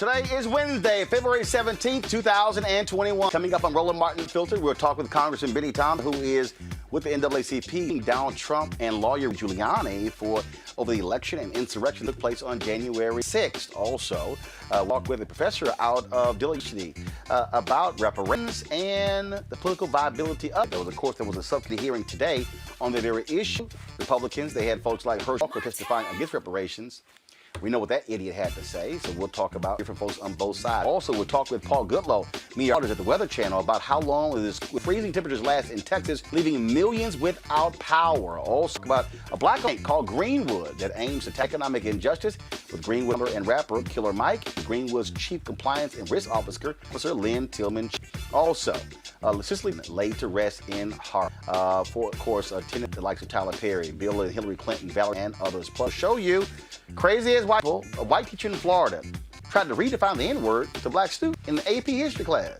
Today is Wednesday, February 17th, 2021. Coming up on Roland Martin Filter, we'll talk with Congressman Benny Thompson, who is with the NAACP, Donald Trump, and lawyer Giuliani over the election and insurrection that took place on January 6th. Also, walk with a professor out of Dillon University about reparations and the political viability of it. There was a subcommittee hearing today on the very issue. Republicans, they had folks like Herschel Walker testifying against reparations. We know what that idiot had to say, so we'll talk about different folks on both sides. Also, we'll talk with Paul Goodlow, meteorologist at the Weather Channel, about how long will this freezing temperatures last in Texas, leaving millions without power. Also about a black bank called Greenwood that aims to tackle economic injustice with Greenwood and rapper Killer Mike, Greenwood's chief compliance and risk officer, Lynn Tillman. Also, Cicely laid to rest in Harlem. For, of course, attended the likes of Tyler Perry, Bill and Hillary Clinton, Valerie, and others. Plus, show you crazy as white people, a white teacher in Florida tried to redefine the N-word to black students in the AP history class.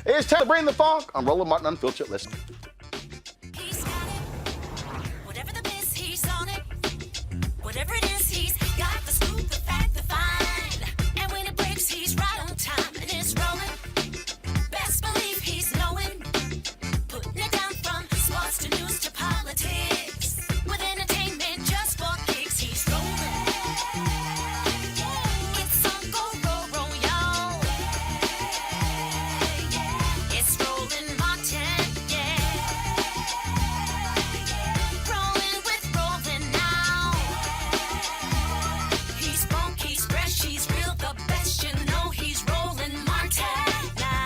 It's time to bring the funk. I'm Roland Martin Unfiltered. Listen. He's got it. Whatever the biz, he's on it. Whatever it is, he's got the scoop, the fact, the find. And when it breaks, he's right on time and it's rolling. Best believe he's knowing. Putting it down from sports to news to politics. With entertainment just for kicks, he's rolling. It's on go, roll, y'all. It's Roland Martin, yeah. Rolling with Roland now. He's funk, he's fresh, he's real, the best, you know he's Roland Martin now.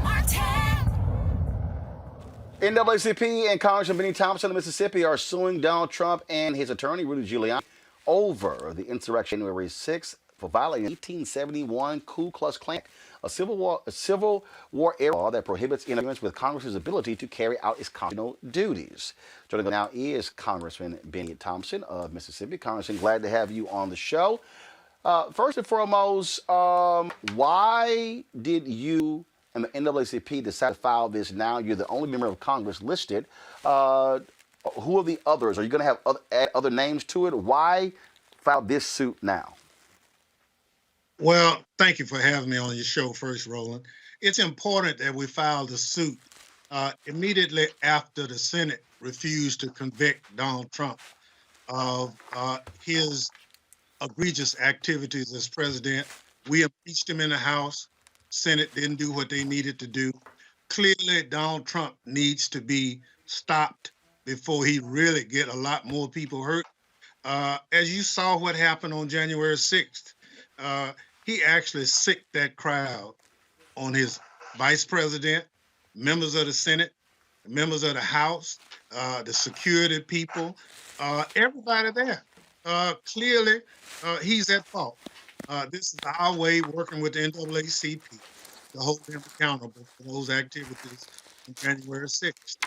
Martin. NAACP and Congressman Benny Thompson of Mississippi are suing Donald Trump and his attorney, Rudy Giuliani, over the insurrection January 6th for violating 1871 Ku Klux Klan, a Civil War era law that prohibits interference with Congress's ability to carry out its constitutional duties. Joining us now is Congressman Benny Thompson of Mississippi. Congressman, glad to have you on the show. First and foremost, why did you and the NAACP decide to file this now? You're the only member of Congress listed. Who are the others? Are you going to have add other names to it? Why file this suit now? Well, thank you for having me on your show first, Roland. It's important that we file the suit immediately after the Senate refused to convict Donald Trump of his egregious activities as president. We impeached him in the House. Senate didn't do what they needed to do. Clearly, Donald Trump needs to be stopped before he really get a lot more people hurt. As you saw what happened on January 6th, he actually sicked that crowd on his vice president, members of the Senate, members of the House, the security people, everybody there. Clearly, he's at fault. This is our way, working with the NAACP, to hold him accountable for those activities on January 6th.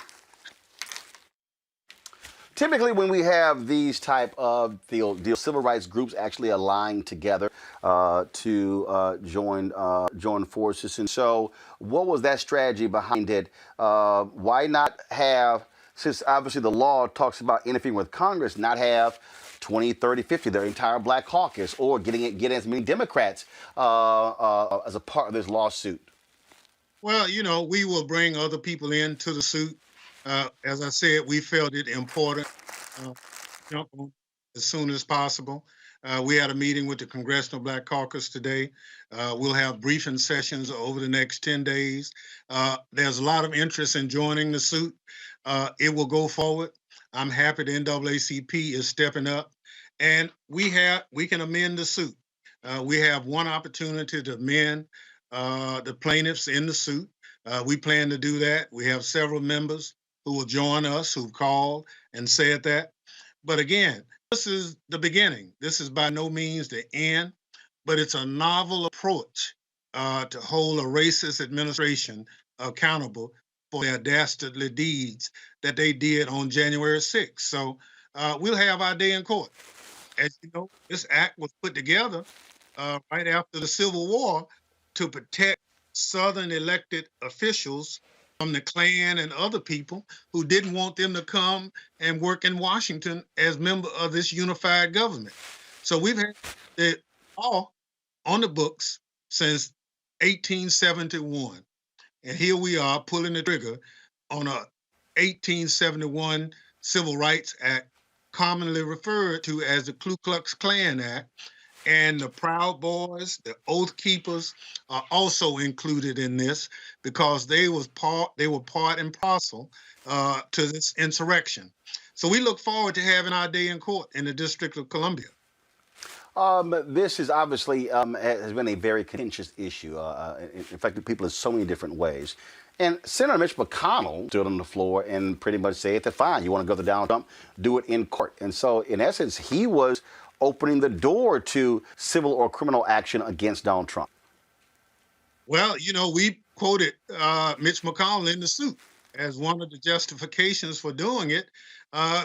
Typically, when we have these type of the civil rights groups actually align together to join forces, and so what was that strategy behind it? Why not have, since obviously the law talks about interfering with Congress, not have 20, 30, 50, their entire black caucus, or getting as many Democrats as a part of this lawsuit? Well, you know, we will bring other people into the suit. As I said, we felt it important to jump on as soon as possible. We had a meeting with the Congressional Black Caucus today. We'll have briefing sessions over the next 10 days. There's a lot of interest in joining the suit. It will go forward. I'm happy the NAACP is stepping up, and we can amend the suit. We have one opportunity to amend the plaintiffs in the suit. We plan to do that. We have several members who will join us, who've called and said that. But again, this is the beginning. This is by no means the end, but it's a novel approach to hold a racist administration accountable for their dastardly deeds that they did on January 6th. So we'll have our day in court. As you know, this act was put together right after the Civil War to protect Southern elected officials from the Klan and other people who didn't want them to come and work in Washington as member of this unified government. So we've had the law on the books since 1871. And here we are pulling the trigger on a 1871 Civil Rights Act, commonly referred to as the Ku Klux Klan Act. And the Proud Boys, the Oath Keepers, are also included in this because they were part and parcel to this insurrection. So we look forward to having our day in court in the District of Columbia. This is obviously has been a very contentious issue, affecting people in so many different ways. And Senator Mitch McConnell stood on the floor and pretty much said that, fine, you want to go to Donald Trump, do it in court. And so, in essence, he was opening the door to civil or criminal action against Donald Trump. Well, we quoted Mitch McConnell in the suit as one of the justifications for doing it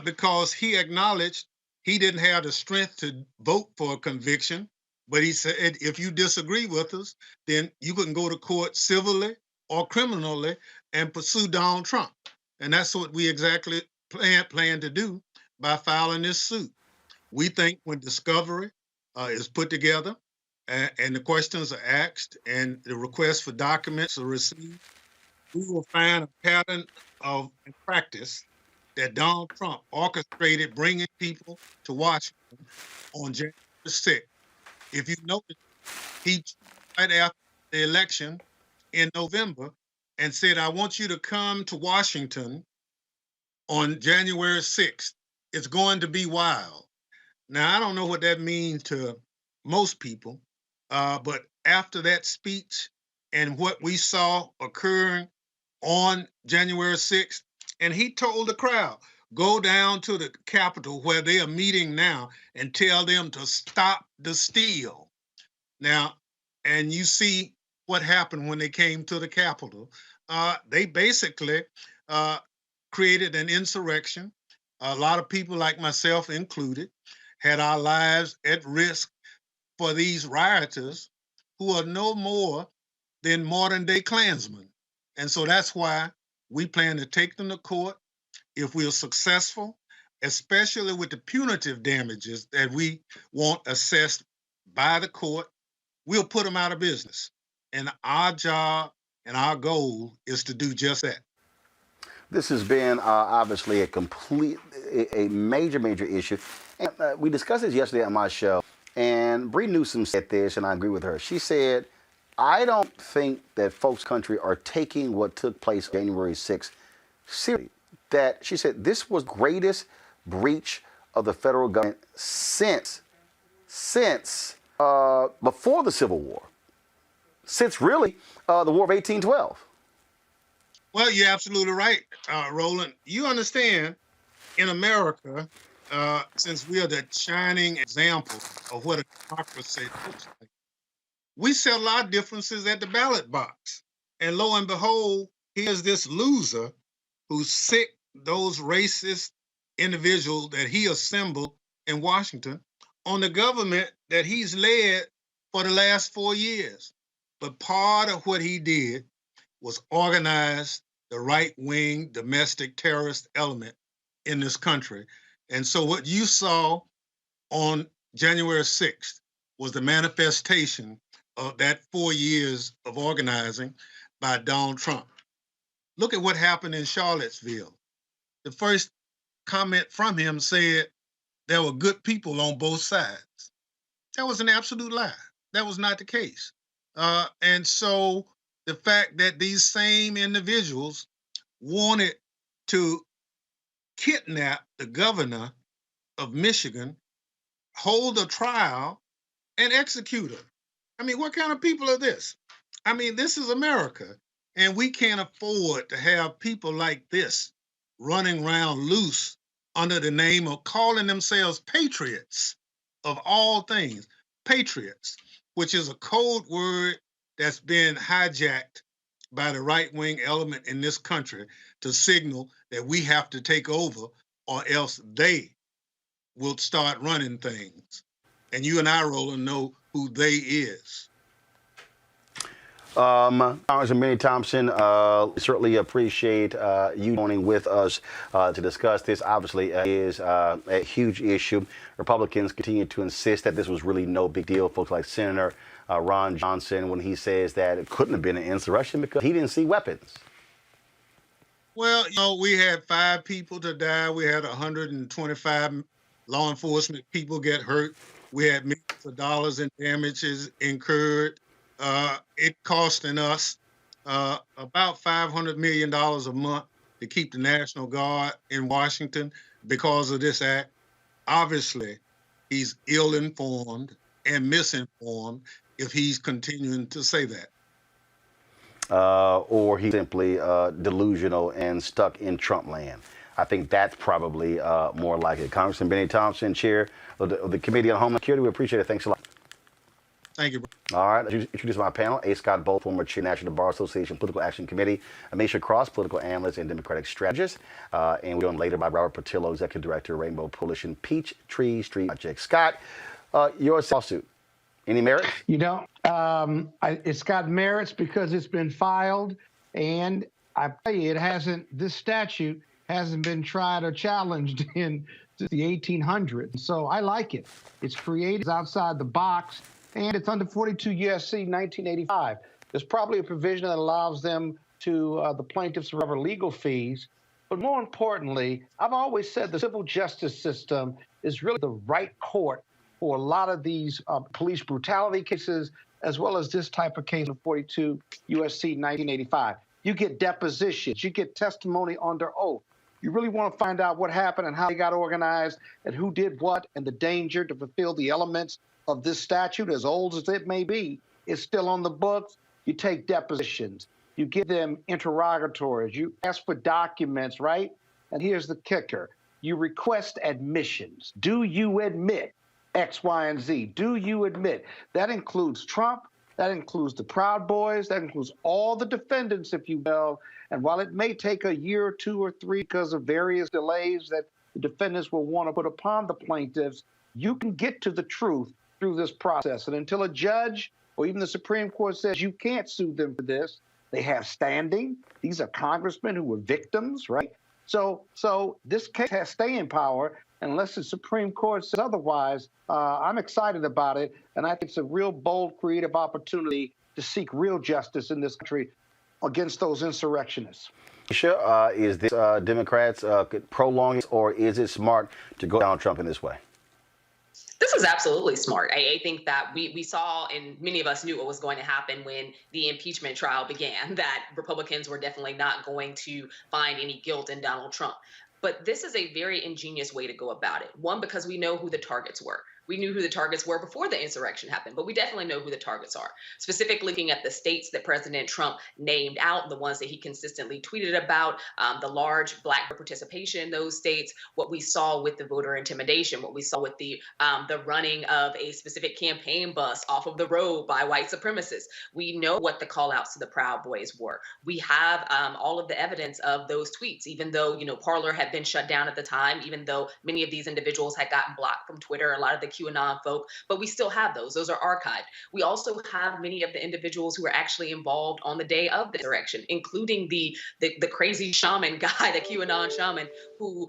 because he acknowledged he didn't have the strength to vote for a conviction, but he said, if you disagree with us, then you can go to court civilly or criminally and pursue Donald Trump. And that's what we exactly plan to do by filing this suit. We think when discovery is put together and the questions are asked and the requests for documents are received, we will find a pattern of practice that Donald Trump orchestrated bringing people to Washington on January 6th. If you notice, he right after the election in November and said, I want you to come to Washington on January 6th. It's going to be wild. Now, I don't know what that means to most people, but after that speech and what we saw occurring on January 6th, and he told the crowd, go down to the Capitol where they are meeting now and tell them to stop the steal. Now, and you see what happened when they came to the Capitol. They basically created an insurrection. A lot of people like myself included had our lives at risk for these rioters who are no more than modern day Klansmen. And so that's why we plan to take them to court if we're successful, especially with the punitive damages that we want assessed by the court. We'll put them out of business. And our job and our goal is to do just that. This has been obviously a major issue. And we discussed this yesterday on my show, and Bree Newsom said this, and I agree with her. She said, I don't think that folks country are taking what took place January 6th seriously. That she said this was greatest breach of the federal government since before the Civil War, since really the War of 1812. Well, you're absolutely right, Roland. You understand, in America, since we are the shining example of what a democracy looks like, we settle our differences at the ballot box. And lo and behold, here's this loser who sick those racist individuals that he assembled in Washington on the government that he's led for the last 4 years. But part of what he did was organize the right-wing domestic terrorist element in this country. And so what you saw on January 6th was the manifestation of that 4 years of organizing by Donald Trump. Look at what happened in Charlottesville. The first comment from him said there were good people on both sides. That was an absolute lie. That was not the case. And so the fact that these same individuals wanted to kidnap the governor of Michigan, hold a trial, and execute her. I mean, what kind of people are this? I mean, this is America, and we can't afford to have people like this running around loose under the name of calling themselves patriots, of all things, patriots, which is a code word that's been hijacked by the right-wing element in this country to signal that we have to take over or else they will start running things. And you and I, Roland, know who they is. Congressman Benny Thompson, certainly appreciate you joining with us to discuss this. Obviously, is a huge issue. Republicans continue to insist that this was really no big deal. Folks like Senator Ron Johnson, when he says that it couldn't have been an insurrection because he didn't see weapons. Well, we had 5 people to die. We had 125 law enforcement people get hurt. We had millions of dollars in damages incurred. It costing us about $500 million a month to keep the National Guard in Washington because of this act. Obviously, he's ill-informed and misinformed if he's continuing to say that. Or he's simply delusional and stuck in Trump land. I think that's probably more like it. Congressman Benny Thompson, Chair of the Committee on Homeland Security, we appreciate it. Thanks a lot. Thank you. All right, let's introduce my panel. A. Scott Bolt, former Chair, National Bar Association Political Action Committee. Amisha Cross, political analyst and Democratic strategist. And we're joined later by Robert Patillo, Executive Director, Rainbow Coalition Peachtree Street Project. Scott, your lawsuit, any merits? It's got merits because it's been filed, and I tell you, this statute hasn't been tried or challenged since the 1800s. So I like it. It's creative, outside the box, and it's under 42 U.S.C. 1985. There's probably a provision that allows them to, the plaintiffs, to recover legal fees. But more importantly, I've always said the civil justice system is really the right court for a lot of these police brutality cases, as well as this type of case of 42 U.S.C. 1985. You get depositions, you get testimony under oath. You really want to find out what happened and how they got organized and who did what, and the danger to fulfill the elements of this statute, as old as it may be, is still on the books. You take depositions, you give them interrogatories, you ask for documents, right? And here's the kicker. You request admissions. Do you admit X, Y, and Z? Do you admit? That includes Trump, that includes the Proud Boys, that includes all the defendants, if you will. And while it may take a year or 2 or 3 because of various delays that the defendants will want to put upon the plaintiffs, you can get to the truth through this process. And until a judge or even the Supreme Court says you can't sue them for this, they have standing. These are congressmen who were victims, right? So this case has staying power. Unless the Supreme Court says otherwise, I'm excited about it. And I think it's a real bold, creative opportunity to seek real justice in this country against those insurrectionists. Is this Democrats prolonging, or is it smart to go down Trump in this way? This is absolutely smart. I think that we saw, and many of us knew what was going to happen when the impeachment trial began, that Republicans were definitely not going to find any guilt in Donald Trump. But this is a very ingenious way to go about it. One, because we know who the targets were. We knew who the targets were before the insurrection happened, but we definitely know who the targets are. Specifically looking at the states that President Trump named out, the ones that he consistently tweeted about, the large Black participation in those states, what we saw with the voter intimidation, what we saw with the running of a specific campaign bus off of the road by white supremacists. We know what the call outs to the Proud Boys were. We have all of the evidence of those tweets, even though, Parler had been shut down at the time, even though many of these individuals had gotten blocked from Twitter, a lot of the QAnon folk, but we still have those. Those are archived. We also have many of the individuals who were actually involved on the day of the insurrection, including the crazy shaman guy, the QAnon shaman, who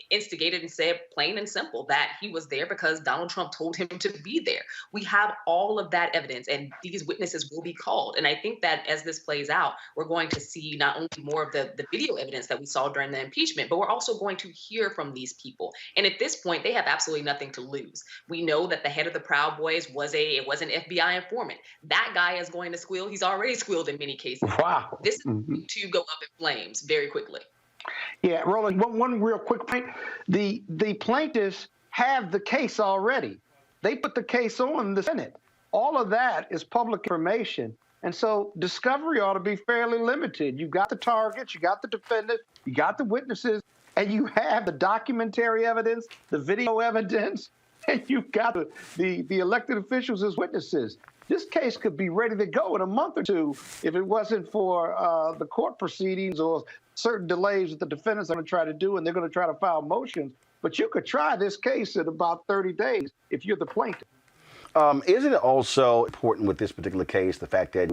instigated and said plain and simple that he was there because Donald Trump told him to be there. We have all of that evidence, and these witnesses will be called. And I think that as this plays out, we're going to see not only more of the video evidence that we saw during the impeachment, but we're also going to hear from these people. And at this point, they have absolutely nothing to lose. We know that the head of the Proud Boys was an FBI informant. That guy is going to squeal. He's already squealed in many cases. Wow. This is going to go up in flames very quickly. Yeah, Roland, one real quick point. The plaintiffs have the case already. They put the case on the Senate. All of that is public information. And so discovery ought to be fairly limited. You got the targets, you got the defendant, you got the witnesses, and you have the documentary evidence, the video evidence, and you've got the elected officials as witnesses. This case could be ready to go in a month or 2 if it wasn't for the court proceedings or certain delays that the defendants are going to try to do, and they're going to try to file motions. But you could try this case in about 30 days if you're the plaintiff. Isn't it also important with this particular case, the fact that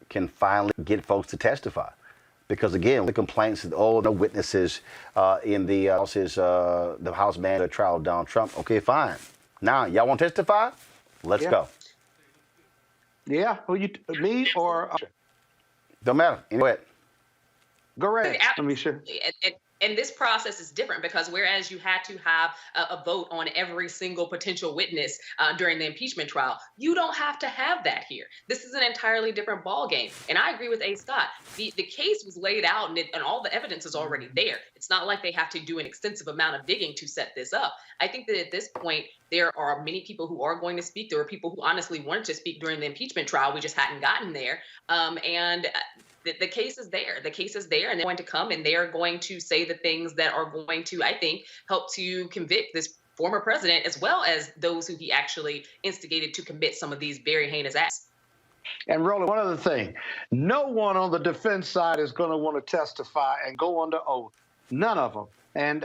can finally get folks to testify. Because again, the complaints that, oh, no witnesses in the House manager trial of Donald Trump. Okay, fine. Now, y'all want to testify? Let's go. Yeah, me or don't matter. Go ahead. Go ahead. Let me sure. And this process is different because whereas you had to have a vote on every single potential witness during the impeachment trial, you don't have to have that here. This is an entirely different ballgame. And I agree with A. Scott. The case was laid out and all the evidence is already there. It's not like they have to do an extensive amount of digging to set this up. I think that at this point, there are many people who are going to speak. There were people who honestly wanted to speak during the impeachment trial. We just hadn't gotten there. The case is there. The case is there, and they're going to come and they're going to say the things that are going to, I think, help to convict this former president as well as those who he actually instigated to commit some of these very heinous acts. And Roland, one other thing, no one on the defense side is going to want to testify and go under oath. None of them. And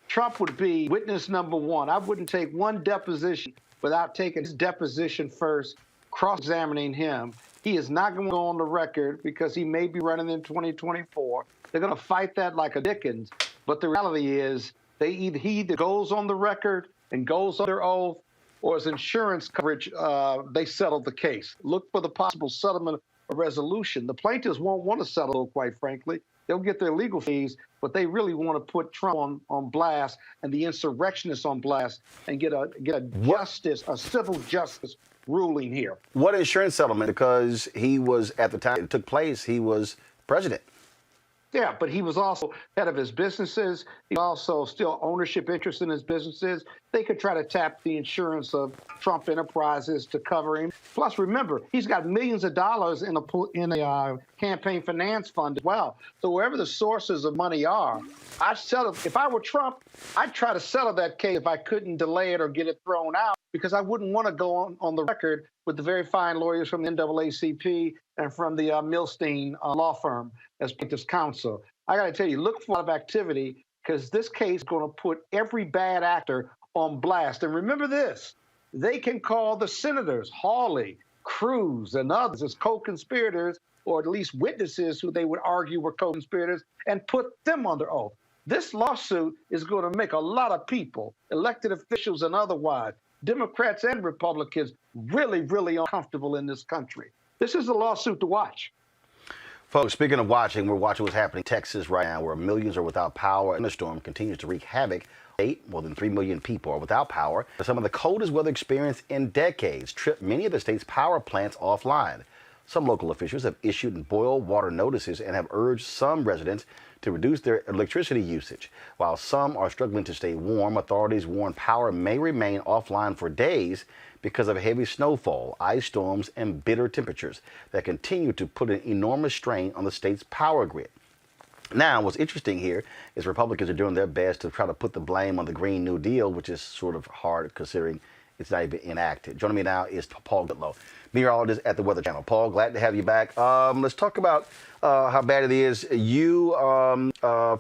Trump would be witness number one. I wouldn't take one deposition without taking his deposition first, cross-examining him. He is not going to go on the record because he may be running in 2024. They're going to fight that like a Dickens. But the reality is he either goes on the record and goes under oath, or his insurance coverage, they settled the case. Look for the possible settlement or resolution. The plaintiffs won't want to settle, quite frankly. They'll get their legal fees, but they really want to put Trump on blast and the insurrectionists on blast and get a civil justice ruling here. What insurance settlement? Because he was, at the time it took place, he was president. Yeah, but he was also head of his businesses. He also still ownership interest in his businesses. They could try to tap the insurance of Trump Enterprises to cover him. Plus, remember, he's got millions of dollars in a campaign finance fund as well. So wherever the sources of money are, I'd settle. If I were Trump, I'd try to settle that case if I couldn't delay it or get it thrown out, because I wouldn't want to go on the record with the very fine lawyers from the NAACP and from the Milstein law firm as plaintiff's counsel. I got to tell you, look for a lot of activity, because this case is going to put every bad actor on blast. And remember this, they can call the senators, Hawley, Cruz, and others as co-conspirators, or at least witnesses who they would argue were co-conspirators, and put them under oath. This lawsuit is going to make a lot of people, elected officials and otherwise, Democrats and Republicans, really, really uncomfortable in this country. This is a lawsuit to watch. Folks, speaking of watching, we're watching what's happening in Texas right now, where millions are without power and the storm continues to wreak havoc. More than 3 million people are without power. Some of the coldest weather experienced in decades tripped many of the state's power plants offline. Some local officials have issued boil water notices and have urged some residents to reduce their electricity usage. While some are struggling to stay warm, authorities warn power may remain offline for days because of heavy snowfall, ice storms, and bitter temperatures that continue to put an enormous strain on the state's power grid. Now, what's interesting here is Republicans are doing their best to try to put the blame on the Green New Deal, which is sort of hard considering it's not even enacted. Joining me now is Paul Goodlow, meteorologist at the Weather Channel. Paul, glad to have you back. Let's talk about how bad it is. You,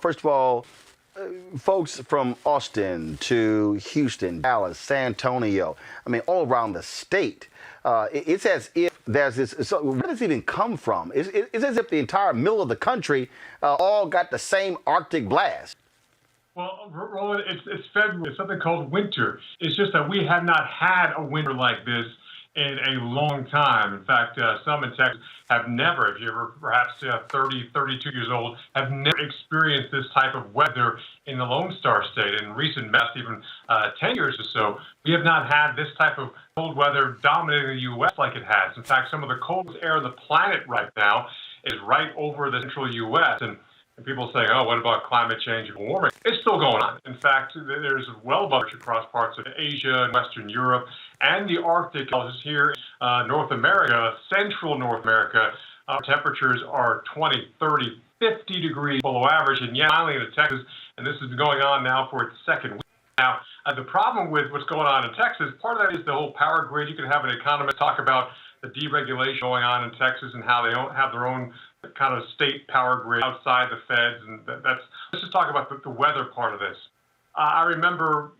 first of all, folks from Austin to Houston, Dallas, San Antonio, I mean, all around the state, it's as if there's this, so where does it even come from? It's as if the entire middle of the country all got the same Arctic blast. Well, Roland, it's February. It's something called winter. It's just that we have not had a winter like this in a long time. In fact, some in Texas have never, if you're perhaps 30, 32 years old, have never experienced this type of weather in the Lone Star State. In recent past, even 10 years or so, we have not had this type of cold weather dominating the U.S. like it has. In fact, some of the coldest air on the planet right now is right over the central U.S. And people say, oh, what about climate change and warming? It's still going on. In fact, there's well above across parts of Asia and Western Europe and the Arctic. Here in North America, central North America, temperatures are 20, 30, 50 degrees below average. And yeah, finally in Texas, and this has been going on now for its second week. Now, the problem with what's going on in Texas, part of that is the whole power grid. You can have an economist talk about the deregulation going on in Texas and how they don't have their own kind of state power grid outside the feds, and let's just talk about the weather part of this. I remember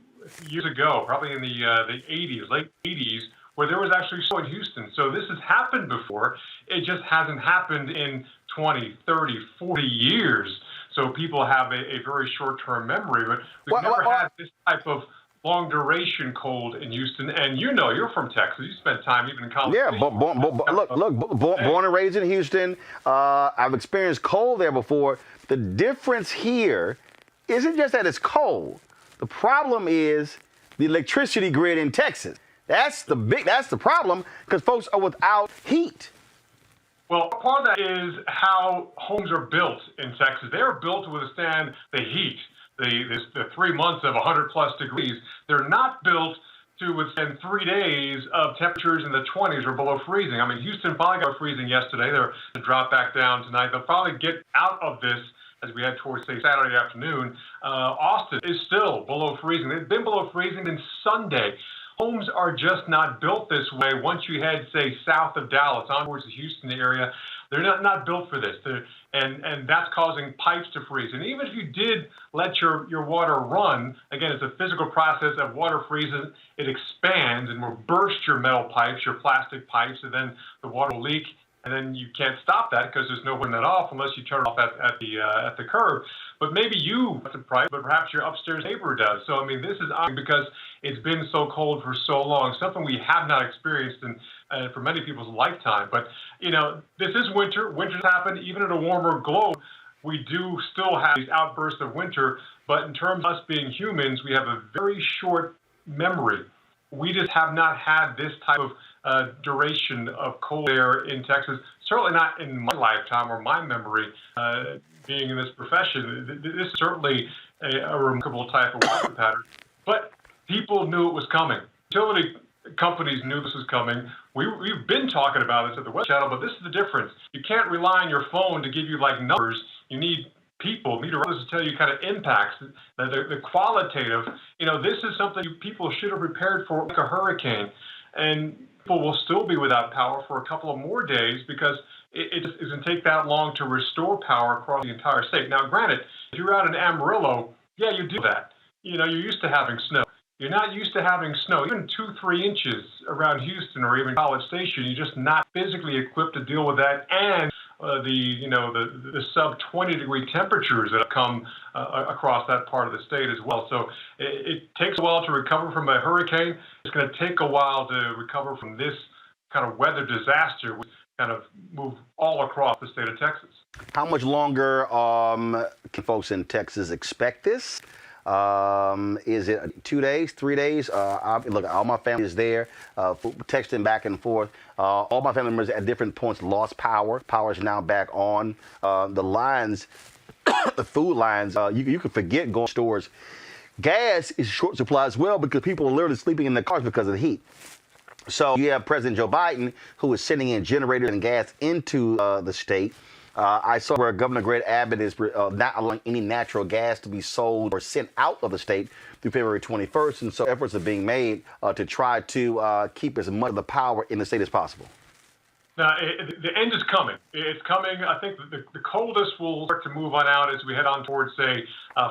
years ago, probably in the 80s, late 80s, where there was actually snow in Houston. So this has happened before. It just hasn't happened in 20, 30, 40 years. So people have a very short-term memory, but we've never had this type of long duration cold in Houston. And you're from Texas. You spent time even in college. Yeah, born and raised in Houston. I've experienced cold there before. The difference here isn't just that it's cold. The problem is the electricity grid in Texas. That's the problem, because folks are without heat. Well, part of that is how homes are built in Texas. They're built to withstand the heat, the 3 months of 100+ degrees. They're not built to withstand 3 days of temperatures in the 20s or below freezing. I mean, Houston finally got freezing yesterday. They're to drop back down tonight. They'll finally get out of this as we head towards, say, Saturday afternoon. Austin is still below freezing. They've been below freezing since Sunday. Homes are just not built this way. Once you head, say, south of Dallas, on towards the Houston area, they're not built for this. And that's causing pipes to freeze. And even if you did let your water run, again, it's a physical process of water freezes. It expands and will burst your metal pipes, your plastic pipes, and then the water will leak. And then you can't stop that because there's no turning that off unless you turn it off at the curb. But maybe you have the price, but perhaps your upstairs neighbor does. So I mean, this is because it's been so cold for so long, something we have not experienced for many people's lifetime. But this is winter. Winters happen even in a warmer globe. We do still have these outbursts of winter, but in terms of us being humans, we have a very short memory. We just have not had this type of duration of cold air in Texas, certainly not in my lifetime or my memory being in this profession. This is certainly a remarkable type of weather pattern, but people knew it was coming. Utility companies knew this was coming. We've been talking about this at the Weather Channel, but this is the difference. You can't rely on your phone to give you like numbers. You need people, meteorologists to tell you kind of impacts, the qualitative. This is something people should have prepared for, like a hurricane. And people will still be without power for a couple of more days because it just doesn't take that long to restore power across the entire state. Now, granted, if you're out in Amarillo, yeah, you do that. You're used to having snow. You're not used to having snow, even 2-3 inches around Houston or even College Station. You're just not physically equipped to deal with that. And the sub 20 degree temperatures that have come across that part of the state as well. So it takes a while to recover from a hurricane. It's going to take a while to recover from this kind of weather disaster, which kind of move all across the state of Texas. How much longer can folks in Texas expect this? Is it 2 days, 3 days? Look, all my family is there, texting back and forth. All my family members at different points lost power. Power is now back on. The lines, the food lines, you can forget going to stores. Gas is short supply as well because people are literally sleeping in their cars because of the heat. So you have President Joe Biden, who is sending in generators and gas into the state. I saw where Governor Greg Abbott is not allowing any natural gas to be sold or sent out of the state through February 21st. And so efforts are being made to try to keep as much of the power in the state as possible. Now, the end is coming. It's coming. I think the coldest will start to move on out as we head on towards, say,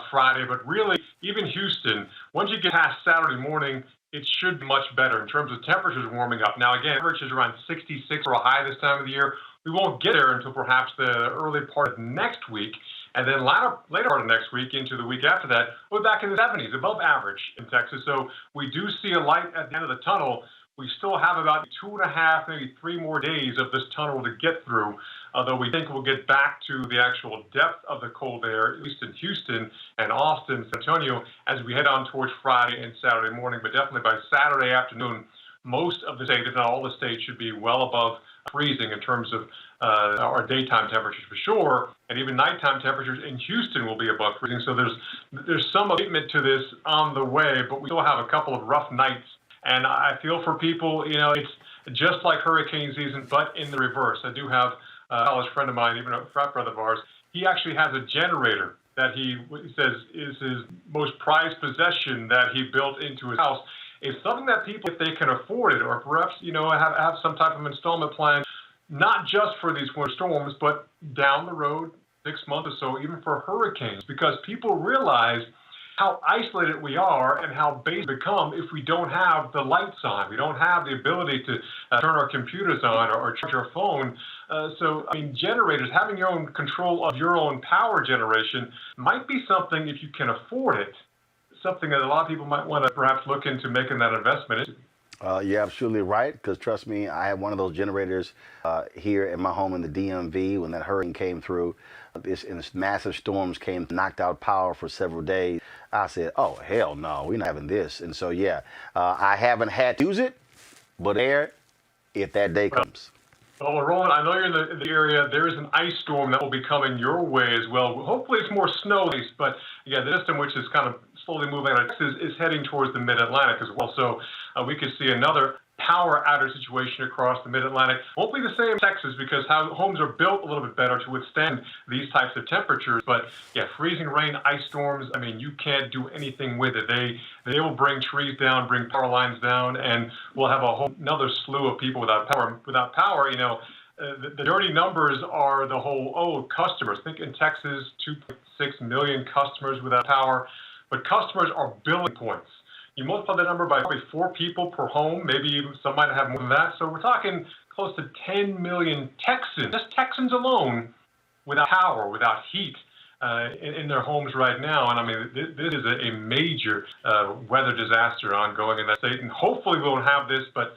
Friday. But really, even Houston, once you get past Saturday morning, it should be much better in terms of temperatures warming up. Now, again, average is around 66 for a high this time of the year. We won't get there until perhaps the early part of next week. And then later part of next week into the week after that, we're back in the 70s, above average in Texas. So we do see a light at the end of the tunnel. We still have about 2.5, maybe 3 more days of this tunnel to get through, although we think we'll get back to the actual depth of the cold air, at least in Houston and Austin, San Antonio, as we head on towards Friday and Saturday morning. But definitely by Saturday afternoon, most of the state, if not all the states, should be well above freezing in terms of our daytime temperatures for sure, and even nighttime temperatures in Houston will be above freezing. So there's some abatement to this on the way, but we still have a couple of rough nights. And I feel for people, it's just like hurricane season, but in the reverse. I do have a college friend of mine, even a frat brother of ours. He actually has a generator that he says is his most prized possession that he built into his house. It's something that people, if they can afford it, or perhaps, have some type of installment plan, not just for these winter storms, but down the road, 6 months or so, even for hurricanes, because people realize how isolated we are and how base we become if we don't have the lights on. We don't have the ability to turn our computers on or charge our phone. So, I mean, generators, having your own control of your own power generation might be something, if you can afford it, something that a lot of people might want to perhaps look into making that investment into. You're absolutely right, because trust me, I have one of those generators here in my home in the DMV when that hurricane came through. This massive storms came, knocked out power for several days. I said, oh, hell no, we're not having this. And so, yeah, I haven't had to use it, but there, if that day comes. Well, Roland, I know you're in the area. There is an ice storm that will be coming your way as well. Hopefully it's more snow-based, but yeah, the system, which is kind of slowly moving out of Texas, is heading towards the mid-Atlantic as well. So we could see another power outage situation across the mid-Atlantic. Won't be the same in Texas because how homes are built a little bit better to withstand these types of temperatures. But yeah, freezing rain, ice storms, I mean, you can't do anything with it. They will bring trees down, bring power lines down, and we'll have another slew of people without power. Without power, you know, the dirty numbers are the whole, customers. Think in Texas, 2.6 million customers without power, but customers are billing points. You multiply that number by probably 4 people per home, maybe even some might have more than that. So we're talking close to 10 million Texans, just Texans alone, without power, without heat in their homes right now. And I mean, this is a major weather disaster ongoing in that state. And hopefully we won't have this, but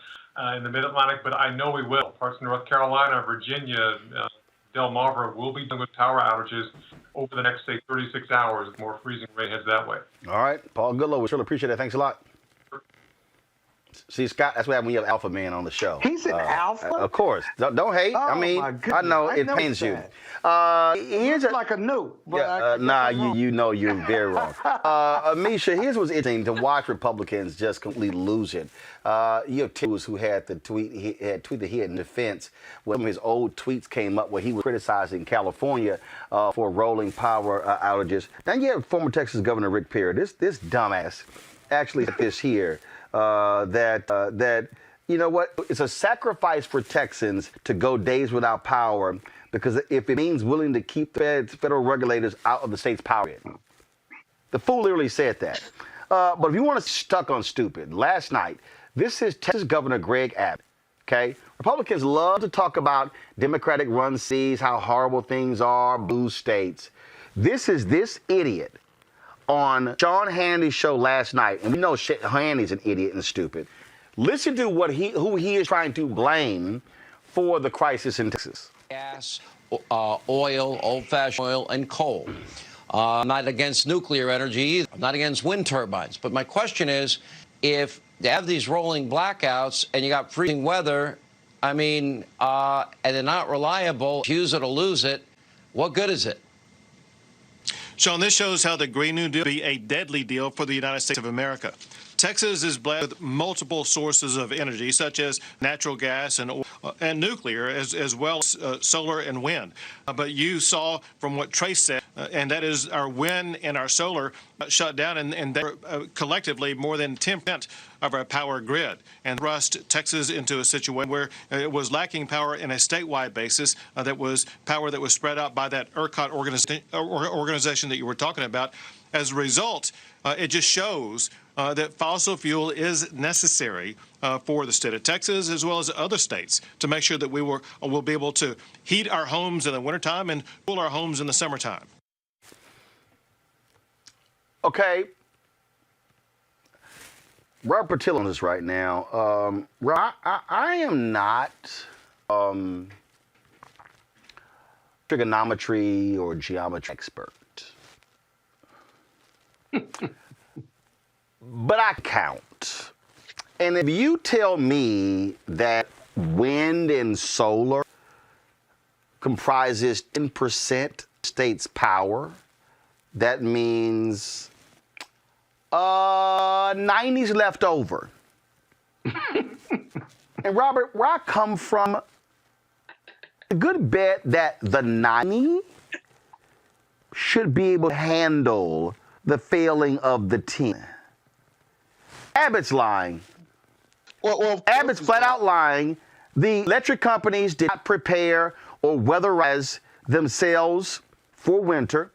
in the mid-Atlantic, but I know we will. Parts of North Carolina, Virginia, Delmarva will be dealing with power outages over the next, say, 36 hours as more freezing rain heads that way. All right, Paul Goodlow, we really appreciate it. Thanks a lot. See, Scott, that's what happens when you have Alpha Man on the show. He's an alpha? Of course. Don't hate. Oh, I mean, my goodness. I know it I pains you. Here's like a nuke. But you know you're very wrong. Misha, here's what's interesting to watch Republicans just completely lose it. You have Tim who had the tweet. He had tweeted he had in defense when his old tweets came up where he was criticizing California for rolling power outages. Then you have former Texas Governor Rick Perry. This dumbass actually said this here. That you know what, it's a sacrifice for Texans to go days without power because if it means willing to keep federal regulators out of the state's power grid. The fool literally said that. But if you want to stuck on stupid, last night, this is Texas Governor Greg Abbott. Okay, Republicans love to talk about Democratic-run cities, how horrible things are, blue states. This is this idiot on Sean Hannity's show last night, and we know Hannity's an idiot and stupid. Listen to who he is trying to blame for the crisis in Texas. Gas, oil, old-fashioned oil, and coal. I'm not against nuclear energy either. I'm not against wind turbines. But my question is, if they have these rolling blackouts and you got freezing weather, I mean, and they're not reliable, use it or lose it, what good is it? Sean, this shows how the Green New Deal will be a deadly deal for the United States of America. Texas is blessed with multiple sources of energy, such as natural gas and oil, and nuclear, as well as solar and wind. But you saw from what Trace said, and that is our wind and our solar shut down, and they're collectively more than 10% of our power grid, and thrust Texas into a situation where it was lacking power in a statewide basis. That was power that was spread out by that ERCOT organization that you were talking about. As a result, it just shows that fossil fuel is necessary for the state of Texas as well as other states to make sure that we will be able to heat our homes in the wintertime and cool our homes in the summertime. Okay. Robert Patil on this right now. I am not trigonometry or geometry expert. But I count. And if you tell me that wind and solar comprises 10% state's power, that means 90's left over. And Robert, where I come from, a good bet that the 90 should be able to handle the failing of the 10. Abbott's lying. Well, Abbott's flat out lying. The electric companies did not prepare or weatherize themselves for winter.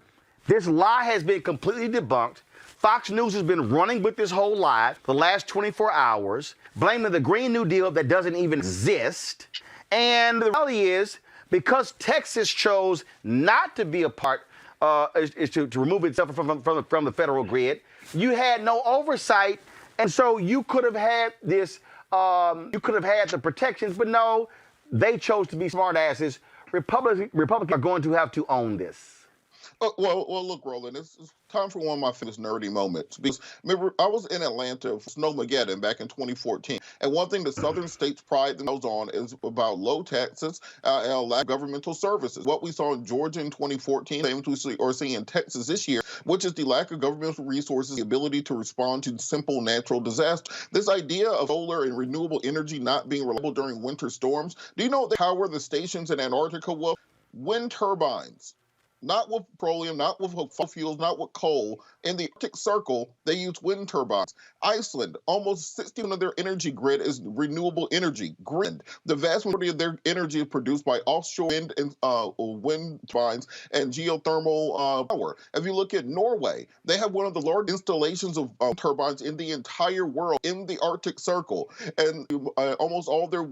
This lie has been completely debunked. Fox News has been running with this whole lie for the last 24 hours, blaming the Green New Deal that doesn't even exist. And the reality is, because Texas chose not to be a part, to remove itself from the federal grid, you had no oversight. And so you could have had this, you could have had the protections, but no, they chose to be smartasses. Republicans are going to have to own this. Well, look, Roland, it's time for one of my famous nerdy moments. Because remember, I was in Atlanta for Snowmageddon back in 2014, and one thing the southern states pride themselves on is about low taxes and lack of governmental services. What we saw in Georgia in 2014, same we are seeing in Texas this year, which is the lack of governmental resources, the ability to respond to simple natural disasters. This idea of solar and renewable energy not being reliable during winter storms. Do you know the power the stations in Antarctica will? Wind turbines. Not with petroleum, not with fossil fuels, not with coal. In the Arctic Circle, they use wind turbines. Iceland, almost 60% of their energy grid is renewable energy. Grid. The vast majority of their energy is produced by offshore wind and wind turbines and geothermal power. If you look at Norway, they have one of the largest installations of turbines in the entire world in the Arctic Circle, and almost all their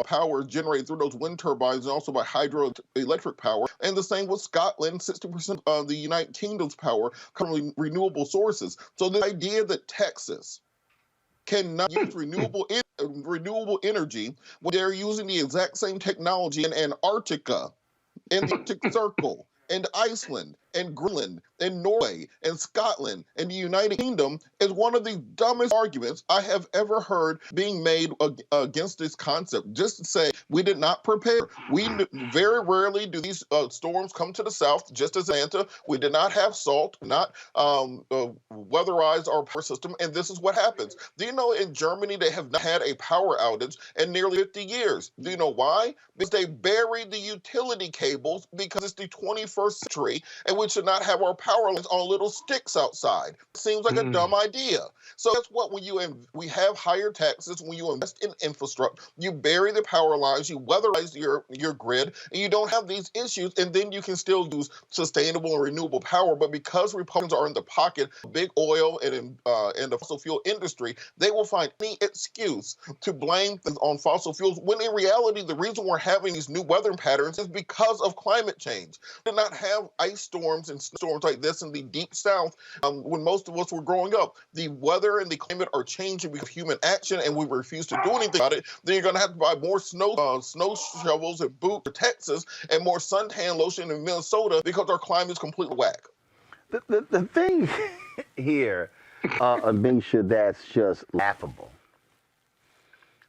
power is generated through those wind turbines and also by hydroelectric power. And the same with Scotland. 60% of the United Kingdom's power comes from renewable sources. So the idea that Texas cannot use renewable energy when they're using the exact same technology in Antarctica, in the Arctic Circle, and Iceland, and Greenland, and Norway, and Scotland, and the United Kingdom is one of the dumbest arguments I have ever heard being made against this concept. Just to say we did not prepare. We very rarely do these storms come to the south, just as Atlanta. We did not have salt, not weatherize our power system, and this is what happens. Do you know in Germany they have not had a power outage in nearly 50 years? Do you know why? Because they buried the utility cables because it's the 21st century and we should not have our power lines on little sticks outside. Seems like a dumb idea. So that's what we have higher taxes when you invest in infrastructure, you bury the power lines, you weatherize your grid, and you don't have these issues, and then you can still use sustainable and renewable power. But because Republicans are in the pocket of big oil and the fossil fuel industry, they will find any excuse to blame things on fossil fuels, when in reality, the reason we're having these new weather patterns is because of climate change. We did not have ice storms and storms like this in the deep south when most of us were growing up. The weather and the climate are changing because of human action, and we refuse to do anything about it. Then you're going to have to buy more snow shovels and boots for Texas and more suntan lotion in Minnesota because our climate is completely whack. The thing here, Anisha, that's just laughable.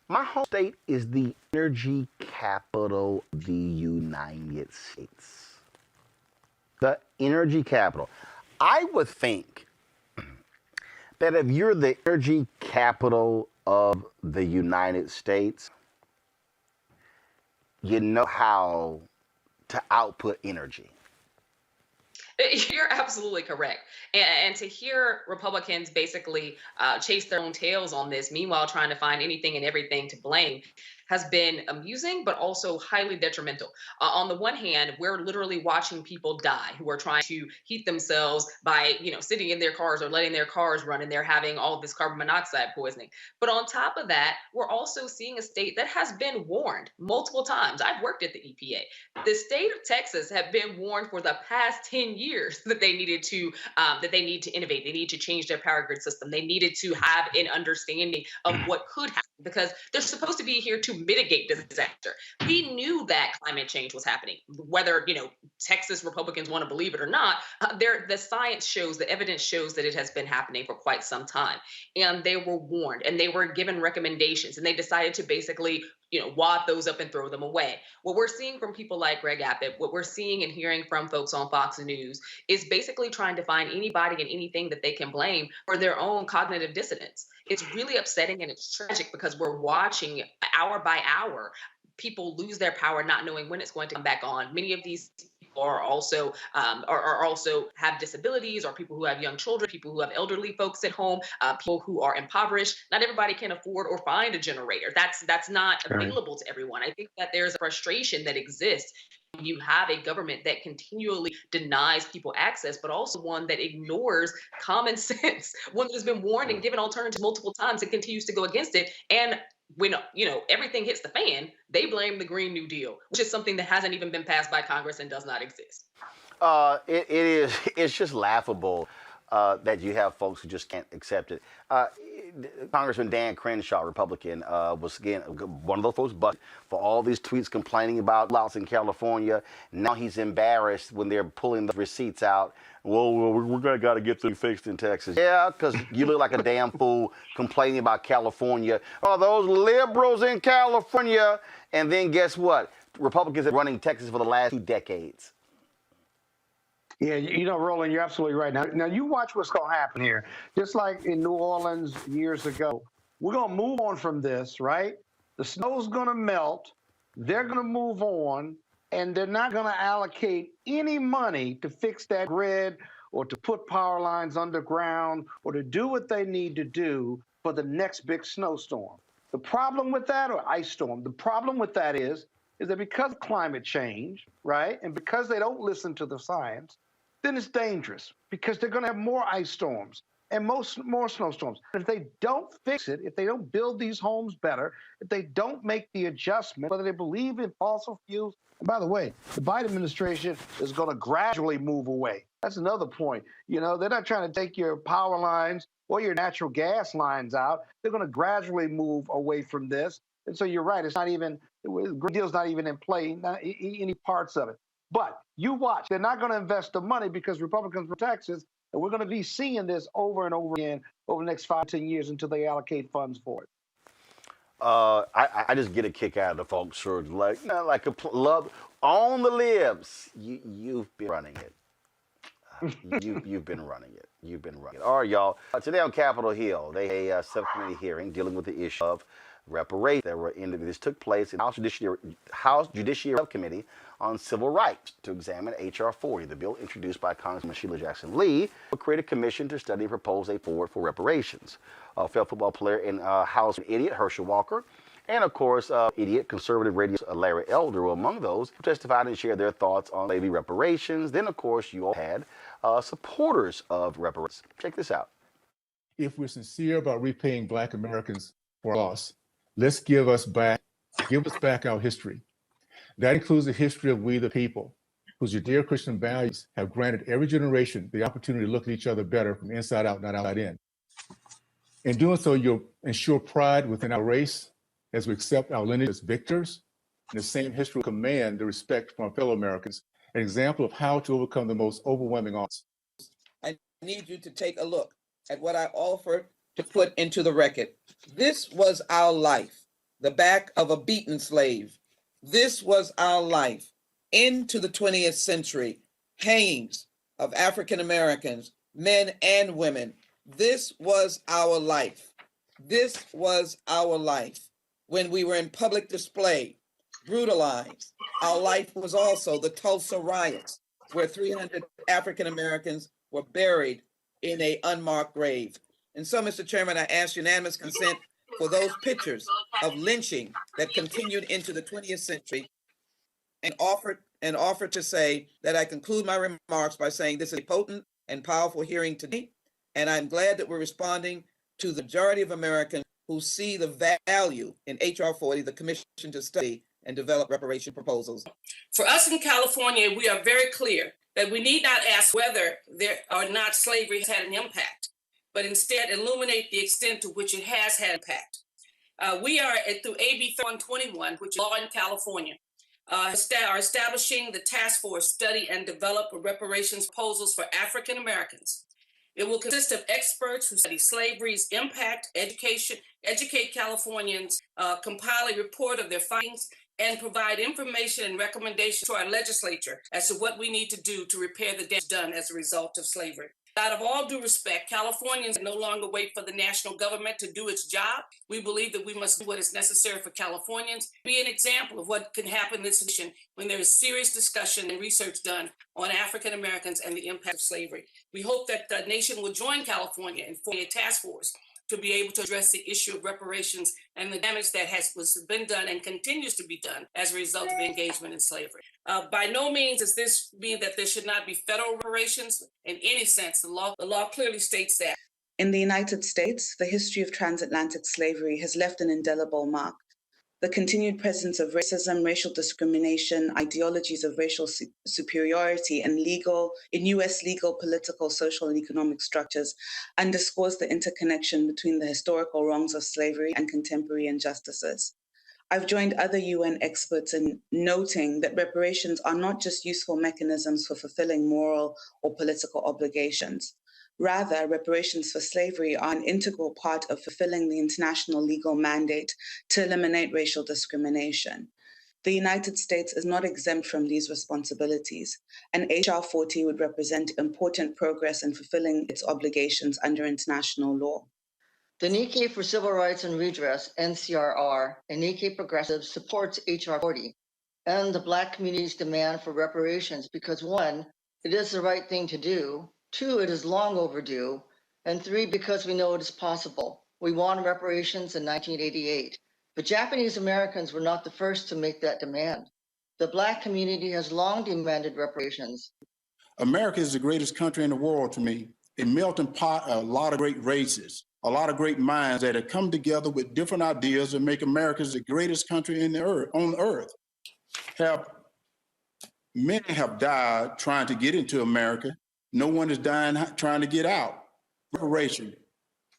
My home state is the energy capital of the United States. The energy capital. I would think that if you're the energy capital of the United States, you know how to output energy. You're absolutely correct. And to hear Republicans basically chase their own tails on this, meanwhile trying to find anything and everything to blame, has been amusing, but also highly detrimental. On the one hand, we're literally watching people die who are trying to heat themselves by, sitting in their cars or letting their cars run, and they're having all of this carbon monoxide poisoning. But on top of that, we're also seeing a state that has been warned multiple times. I've worked at the EPA. The state of Texas have been warned for the past 10 years that they needed to need to innovate. They need to change their power grid system. They needed to have an understanding of what could happen, because they're supposed to be here to mitigate disaster. We knew that climate change was happening, whether Texas Republicans want to believe it or not. The science shows, the evidence shows that it has been happening for quite some time, and they were warned and they were given recommendations, and they decided to basically wad those up and throw them away. What we're seeing from people like Greg Abbott, what we're seeing and hearing from folks on Fox News, is basically trying to find anybody and anything that they can blame for their own cognitive dissonance. It's really upsetting and it's tragic, because we're watching hour by hour people lose their power, not knowing when it's going to come back on. Many of these are also are also have disabilities, or people who have young children, people who have elderly folks at home, people who are impoverished. Not everybody can afford or find a generator. That's not available to everyone. I think that there's a frustration that exists. You have a government that continually denies people access, but also one that ignores common sense, one that has been warned and given alternatives multiple times and continues to go against it. And when everything hits the fan, they blame the Green New Deal, which is something that hasn't even been passed by Congress and does not exist. It's just laughable that you have folks who just can't accept it. Congressman Dan Crenshaw, Republican, was again one of those folks, but for all these tweets complaining about louts in California, now he's embarrassed when they're pulling the receipts out. Well, we're gonna got to get them fixed in Texas. Yeah, because you look like a damn fool complaining about California. Oh, those liberals in California, and then guess what? Republicans have been running Texas for the last 2 decades. Yeah, Roland, you're absolutely right. Now you watch what's going to happen here. Just like in New Orleans years ago, we're going to move on from this, right? The snow's going to melt. They're going to move on, and they're not going to allocate any money to fix that grid or to put power lines underground or to do what they need to do for the next big snowstorm. The problem with that, or ice storm, the problem with that is that because of climate change, right, and because they don't listen to the science, then it's dangerous because they're going to have more ice storms and more snowstorms. If they don't fix it, if they don't build these homes better, if they don't make the adjustment, whether they believe in fossil fuels, and by the way, the Biden administration is going to gradually move away. That's another point. They're not trying to take your power lines or your natural gas lines out. They're going to gradually move away from this. And so you're right. It's not even, the Green Deal's not even in play, not any parts of it. But you watch. They're not going to invest the money because Republicans were Texas, and we're going to be seeing this over and over again over the next 5-10 years until they allocate funds for it. I just get a kick out of the folks who are like, love on the libs. You've been running it. You've been running it. You've been running it. All right, y'all. Today on Capitol Hill, they had a subcommittee hearing dealing with the issue of reparations. This took place in House Judiciary Subcommittee on Civil Rights to examine H.R. 40, the bill introduced by Congressman Sheila Jackson Lee, will create a commission to study and propose a forward for reparations. Failed football player and House idiot Herschel Walker, and of course, idiot conservative radio Larry Elder were among those who testified and shared their thoughts on slavery reparations. Then, of course, you all had supporters of reparations. Check this out. If we're sincere about repaying Black Americans for our loss, let's give us back our history. That includes the history of we the people, whose Judeo-Christian values have granted every generation the opportunity to look at each other better from inside out, not outside in. In doing so, you'll ensure pride within our race as we accept our lineage as victors, and the same history will command the respect from our fellow Americans, an example of how to overcome the most overwhelming odds. I need you to take a look at what I offered to put into the record. This was our life, the back of a beaten slave. This was our life into the 20th century, hangings of African Americans, men and women. This was our life. This was our life. When we were in public display, brutalized. Our life was also the Tulsa riots, where 300 African Americans were buried in an unmarked grave. And so, Mr. Chairman, I ask unanimous consent for those pictures of lynching that continued into the 20th century, and offer to say that I conclude my remarks by saying this is a potent and powerful hearing today, and I'm glad that we're responding to the majority of Americans who see the value in H.R. 40, the Commission to Study and Develop Reparation Proposals. For us in California, we are very clear that we need not ask whether there or not slavery has had an impact, but instead illuminate the extent to which it has had impact. We are, through AB 121, which is law in California, are establishing the task force study and develop reparations proposals for African Americans. It will consist of experts who study slavery's impact, educate Californians, compile a report of their findings, and provide information and recommendations to our legislature as to what we need to do to repair the damage done as a result of slavery. Out of all due respect, Californians no longer wait for the national government to do its job. We believe that we must do what is necessary for Californians, be an example of what can happen in this nation when there is serious discussion and research done on African Americans and the impact of slavery. We hope that the nation will join California and form a task force to be able to address the issue of reparations and the damage that was been done and continues to be done as a result of engagement in slavery. By no means does this mean that there should not be federal reparations in any sense. The law clearly states that. In the United States, the history of transatlantic slavery has left an indelible mark. The continued presence of racism, racial discrimination, ideologies of racial superiority in U.S. legal, political, social, and economic structures underscores the interconnection between the historical wrongs of slavery and contemporary injustices. I've joined other UN experts in noting that reparations are not just useful mechanisms for fulfilling moral or political obligations. Rather, reparations for slavery are an integral part of fulfilling the international legal mandate to eliminate racial discrimination. The United States is not exempt from these responsibilities, and HR 40 would represent important progress in fulfilling its obligations under international law. The NAACP for Civil Rights and Redress, NCRR, and NAACP Progressives supports HR 40 and the Black community's demand for reparations because 1, it is the right thing to do, 2, it is long overdue, and 3, because we know it is possible. We won reparations in 1988, but Japanese Americans were not the first to make that demand. The Black community has long demanded reparations. America is the greatest country in the world to me, a melting pot of a lot of great races, a lot of great minds that have come together with different ideas and make America the greatest country on earth. Many have died trying to get into America. No one is dying trying to get out. Reparation,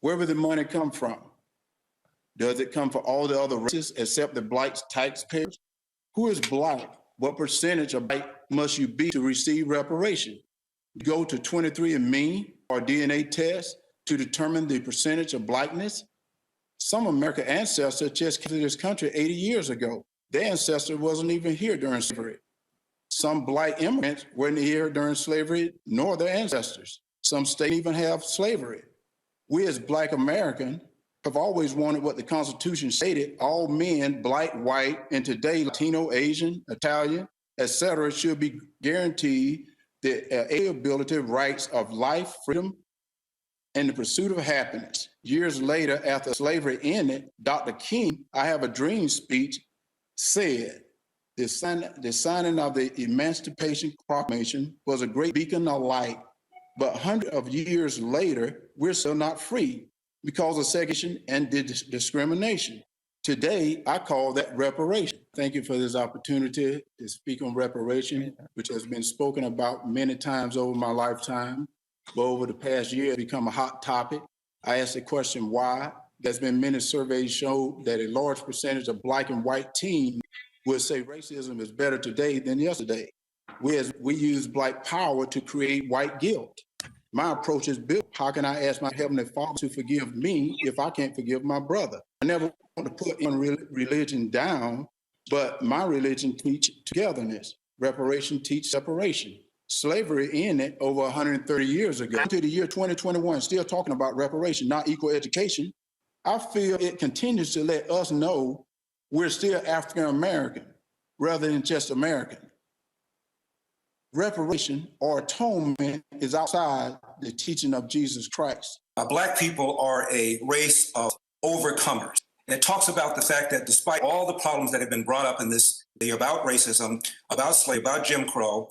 where will the money come from? Does it come for all the other races except the Black taxpayers? Who is Black? What percentage of Black must you be to receive reparation? Go to 23andMe or DNA test to determine the percentage of Blackness? Some American ancestors just came to this country 80 years ago. Their ancestor wasn't even here during slavery. Some Black immigrants weren't here during slavery, nor their ancestors. Some states even have slavery. We as Black Americans have always wanted what the Constitution stated: all men, Black, white, and today Latino, Asian, Italian, etc., should be guaranteed the inalienable rights of life, freedom, and the pursuit of happiness. Years later, after slavery ended, Dr. King, I Have a Dream speech, said, the signing of the Emancipation Proclamation was a great beacon of light, but hundreds of years later, we're still not free because of segregation and discrimination. Today, I call that reparation. Thank you for this opportunity to speak on reparation, which has been spoken about many times over my lifetime, but over the past year, it's become a hot topic. I asked the question, why? There's been many surveys show that a large percentage of Black and white teens would say racism is better today than yesterday. We use Black power to create white guilt. My approach is built. How can I ask my Heavenly Father to forgive me if I can't forgive my brother? I never want to put religion down, but my religion teaches togetherness. Reparation teaches separation. Slavery ended over 130 years ago. To the year 2021, still talking about reparation, not equal education. I feel it continues to let us know we're still African American rather than just American. Reparation or atonement is outside the teaching of Jesus Christ. Black people are a race of overcomers. And it talks about the fact that despite all the problems that have been brought up in this about racism, about slavery, about Jim Crow,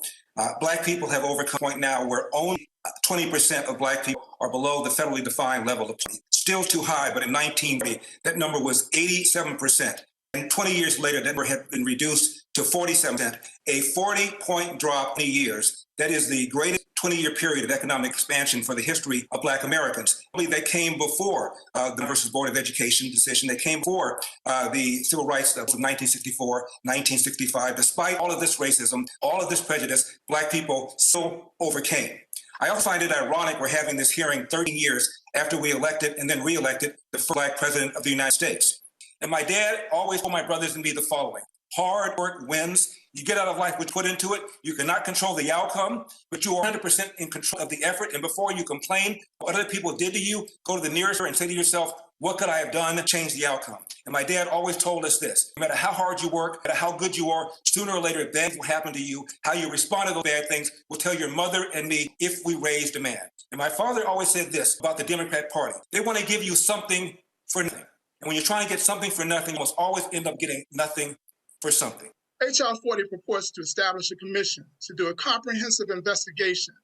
Black people have overcome a point now where only 20% of Black people are below the federally defined level of poverty. Still too high, but in 1930, that number was 87%. And 20 years later, that number had been reduced to 47%, a 40-point drop in 20 years. That is the greatest 20-year period of economic expansion for the history of Black Americans. I believe that came before the versus Board of Education decision. They came before the civil rights of 1964, 1965. Despite all of this racism, all of this prejudice, Black people still overcame. I also find it ironic we're having this hearing 13 years after we elected and then re-elected the first Black president of the United States. And my dad always told my brothers and me the following: hard work wins. You get out of life what you put into it. You cannot control the outcome, but you are 100% in control of the effort. And before you complain what other people did to you, go to the nearest and say to yourself, what could I have done to change the outcome? And my dad always told us this: no matter how hard you work, no matter how good you are, sooner or later bad things will happen to you. How you respond to those bad things will tell your mother and me if we raised a man. And my father always said this about the Democrat Party: they want to give you something for nothing. And when you're trying to get something for nothing, you must always end up getting nothing for something. H.R. 40 purports to establish a commission to do a comprehensive investigation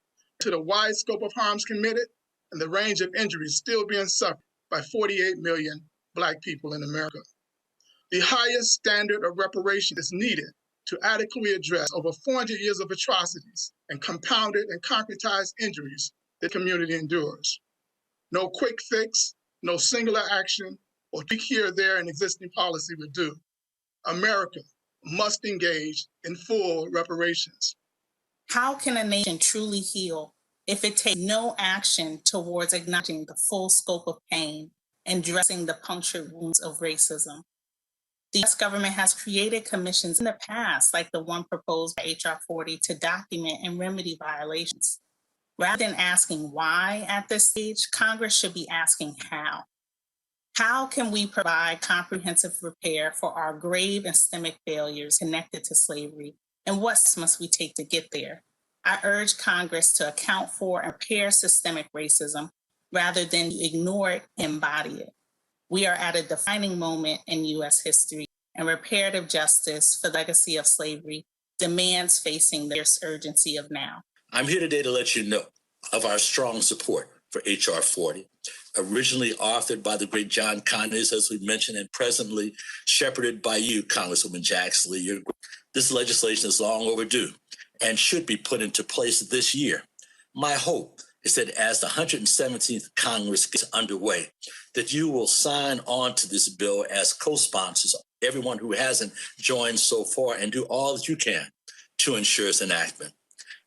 into the wide scope of harms committed and the range of injuries still being suffered by 48 million Black people in America. The highest standard of reparation is needed to adequately address over 400 years of atrocities and compounded and concretized injuries the community endures. No quick fix, no singular action, or tweak here or there in existing policy would do. America must engage in full reparations. How can a nation truly heal if it takes no action towards acknowledging the full scope of pain and dressing the punctured wounds of racism? The U.S. government has created commissions in the past, like the one proposed by H.R. 40, to document and remedy violations. Rather than asking why at this stage, Congress should be asking how. How can we provide comprehensive repair for our grave and systemic failures connected to slavery, and what steps must we take to get there? I urge Congress to account for and repair systemic racism rather than ignore it and embody it. We are at a defining moment in U.S. history, and reparative justice for the legacy of slavery demands facing the urgency of now. I'm here today to let you know of our strong support for H.R. 40, originally authored by the great John Conyers, as we mentioned, and presently shepherded by you, Congresswoman Cicely. This legislation is long overdue and should be put into place this year. My hope is that as the 117th Congress gets underway, that you will sign on to this bill as co-sponsors, everyone who hasn't joined so far, and do all that you can to ensure its enactment.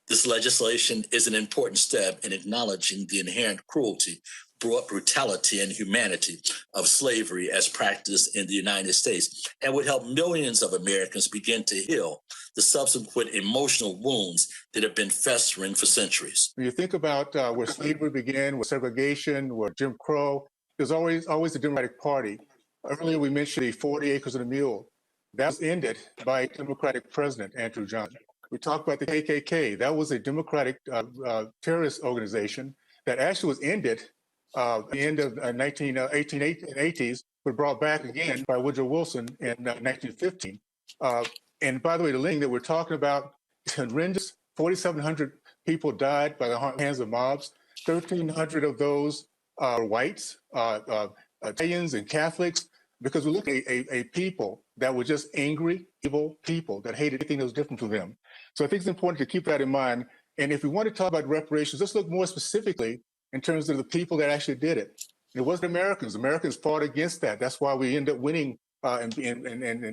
This legislation is an important step in acknowledging the inherent cruelty, brutality, and humanity of slavery as practiced in the United States, and would help millions of Americans begin to heal the subsequent emotional wounds that have been festering for centuries. When you think about where slavery began, where segregation, where Jim Crow, there's always the Democratic Party. Earlier we mentioned the 40 acres and a mule. That was ended by a Democratic president, Andrew Johnson. We talked about the KKK. That was a Democratic terrorist organization that actually was ended at the end of 1880s, but brought back again by Woodrow Wilson in 1915. And by the way, the lynching that we're talking about is horrendous. 4,700 people died by the hands of mobs. 1,300 of those are whites, Italians and Catholics, because we're looking at a people that were just angry, evil people that hated anything that was different from them. So I think it's important to keep that in mind. And if we want to talk about reparations, let's look more specifically in terms of the people that actually did it. It wasn't Americans. Americans fought against that. That's why we end up winning and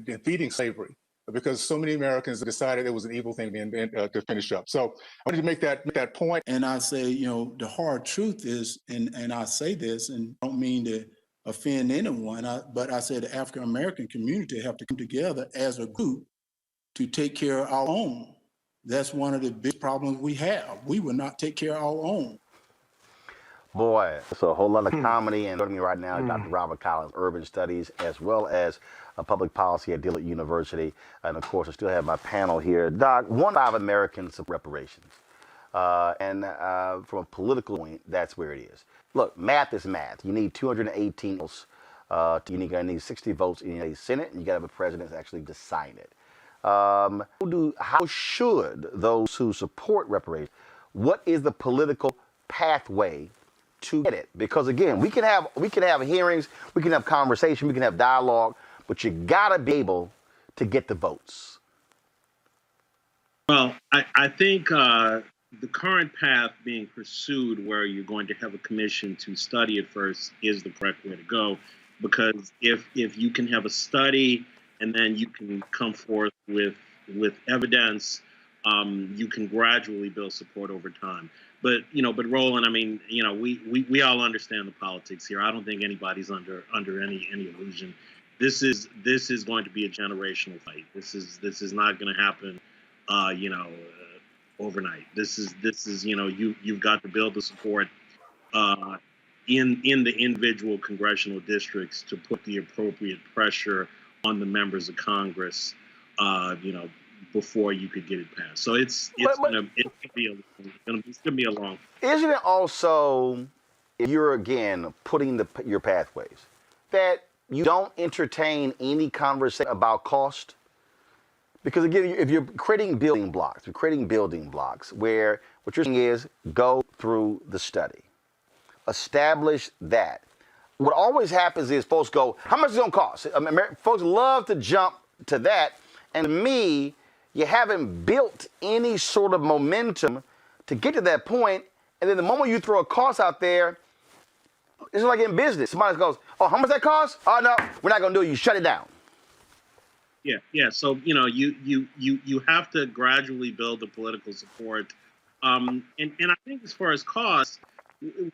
defeating slavery, because so many Americans decided it was an evil thing to finish up. So I wanted to make that point. And I say, the hard truth is, and I say this, and don't mean to offend anyone, but I said the African American community have to come together as a group to take care of our own. That's one of the big problems we have. We will not take care of our own. Boy, so a whole lot of comedy, and joining me right now is Dr. Robert Collins, Urban Studies, as well as Public Policy at Dillard University. And of course, I still have my panel here. Doc, 1/5 Americans of reparations. And from a political point, that's where it is. Look, math is math. You need 218 votes. You're going to need 60 votes in a Senate, and you got to have a president to actually decide it. How should those who support reparations, what is the political pathway to get it? Because again, we can have hearings, we can have conversation, we can have dialogue, but you gotta be able to get the votes. Well, I think the current path being pursued, where you're going to have a commission to study it first, is the correct way to go. Because if you can have a study and then you can come forth with evidence, you can gradually build support over time. But Roland, I mean, we all understand the politics here. I don't think anybody's under any illusion this is going to be a generational fight. This is not going to happen, overnight. This is you've got to build the support in the individual congressional districts to put the appropriate pressure on the members of Congress, before you could get it passed. So it's gonna be a long. Isn't it also, if you're again putting your pathways, that you don't entertain any conversation about cost? Because again, if you're creating building blocks, where what you're saying is go through the study, establish that. What always happens is folks go, how much is it going to cost? I mean, folks love to jump to that. And to me, you haven't built any sort of momentum to get to that point. And then the moment you throw a cost out there, it's like in business. Somebody goes, oh, how much that cost? Oh, no, we're not going to do it. You shut it down. Yeah. So, you have to gradually build the political support. And I think as far as costs,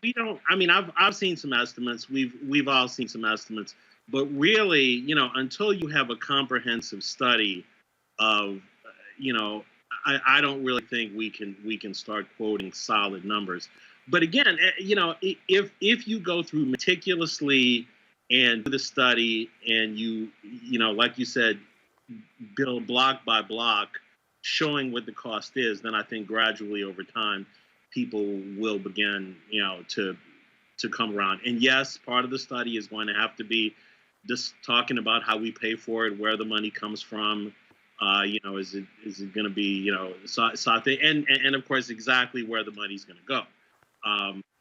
we don't, I mean, I've seen some estimates. We've all seen some estimates. But really, until you have a comprehensive study of, I don't really think we can start quoting solid numbers. But again, if you go through meticulously and do the study and you like you said, build block by block, showing what the cost is, then I think gradually over time, people will begin, to come around. And yes, part of the study is going to have to be just talking about how we pay for it, where the money comes from. Is it going to be, and of course, exactly where the money's going to go.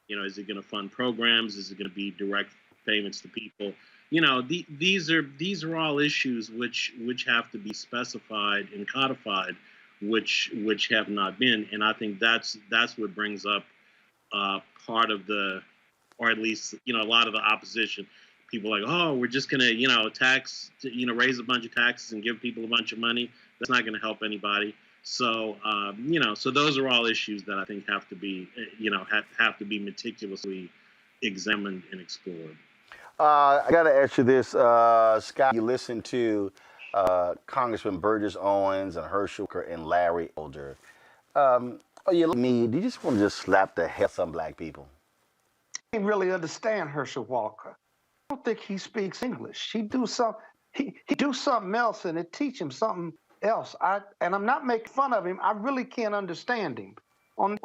Is it going to fund programs? Is it going to be direct payments to people? These are all issues which have to be specified and codified, which have not been. And I think that's what brings up part of the, or at least a lot of the opposition. People are like, oh, we're just going to tax, raise a bunch of taxes and give people a bunch of money. That's not going to help anybody. So, so those are all issues that I think have to be, have to be meticulously examined and explored. I got to ask you this, Scott. You listened to Congressman Burgess Owens and Herschel and Larry Elder. Do you just want to just slap the hell out of some black people? I didn't really understand Herschel Walker. I don't think he speaks English. He do something else and it teach him something else. And I'm not making fun of him. I really can't understand him. On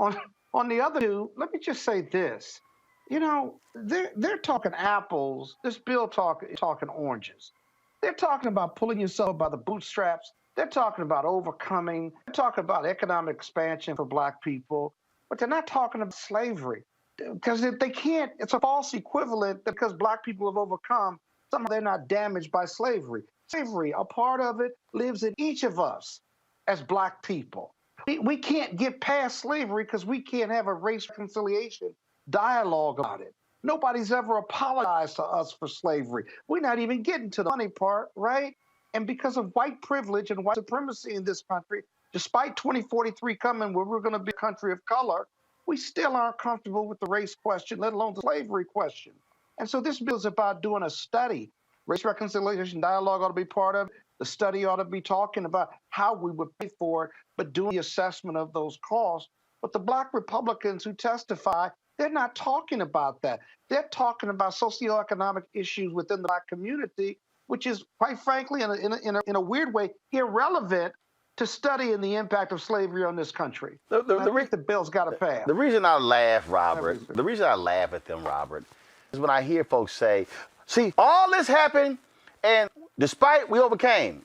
the other two, let me just say this. They're talking apples. This bill talking oranges. They're talking about pulling yourself by the bootstraps. They're talking about overcoming. They're talking about economic expansion for black people. But they're not talking about slavery. Because they can't, it's a false equivalent because black people have overcome, somehow they're not damaged by slavery. Slavery, a part of it, lives in each of us as black people. We can't get past slavery because we can't have a race reconciliation dialogue about it. Nobody's ever apologized to us for slavery. We're not even getting to the funny part, right? And because of white privilege and white supremacy in this country, despite 2043 coming where we're going to be a country of color, we still aren't comfortable with the race question, let alone the slavery question. And so this bill is about doing a study. Race reconciliation dialogue ought to be part of it. The study ought to be talking about how we would pay for it, but doing the assessment of those costs. But the black Republicans who testify, they're not talking about that. They're talking about socioeconomic issues within the black community, which is, quite frankly, in a weird way, irrelevant to studying the impact of slavery on this country. The bill's got to pass. The reason I laugh, Robert, at them, Robert, is when I hear folks say, see, all this happened, and despite we overcame.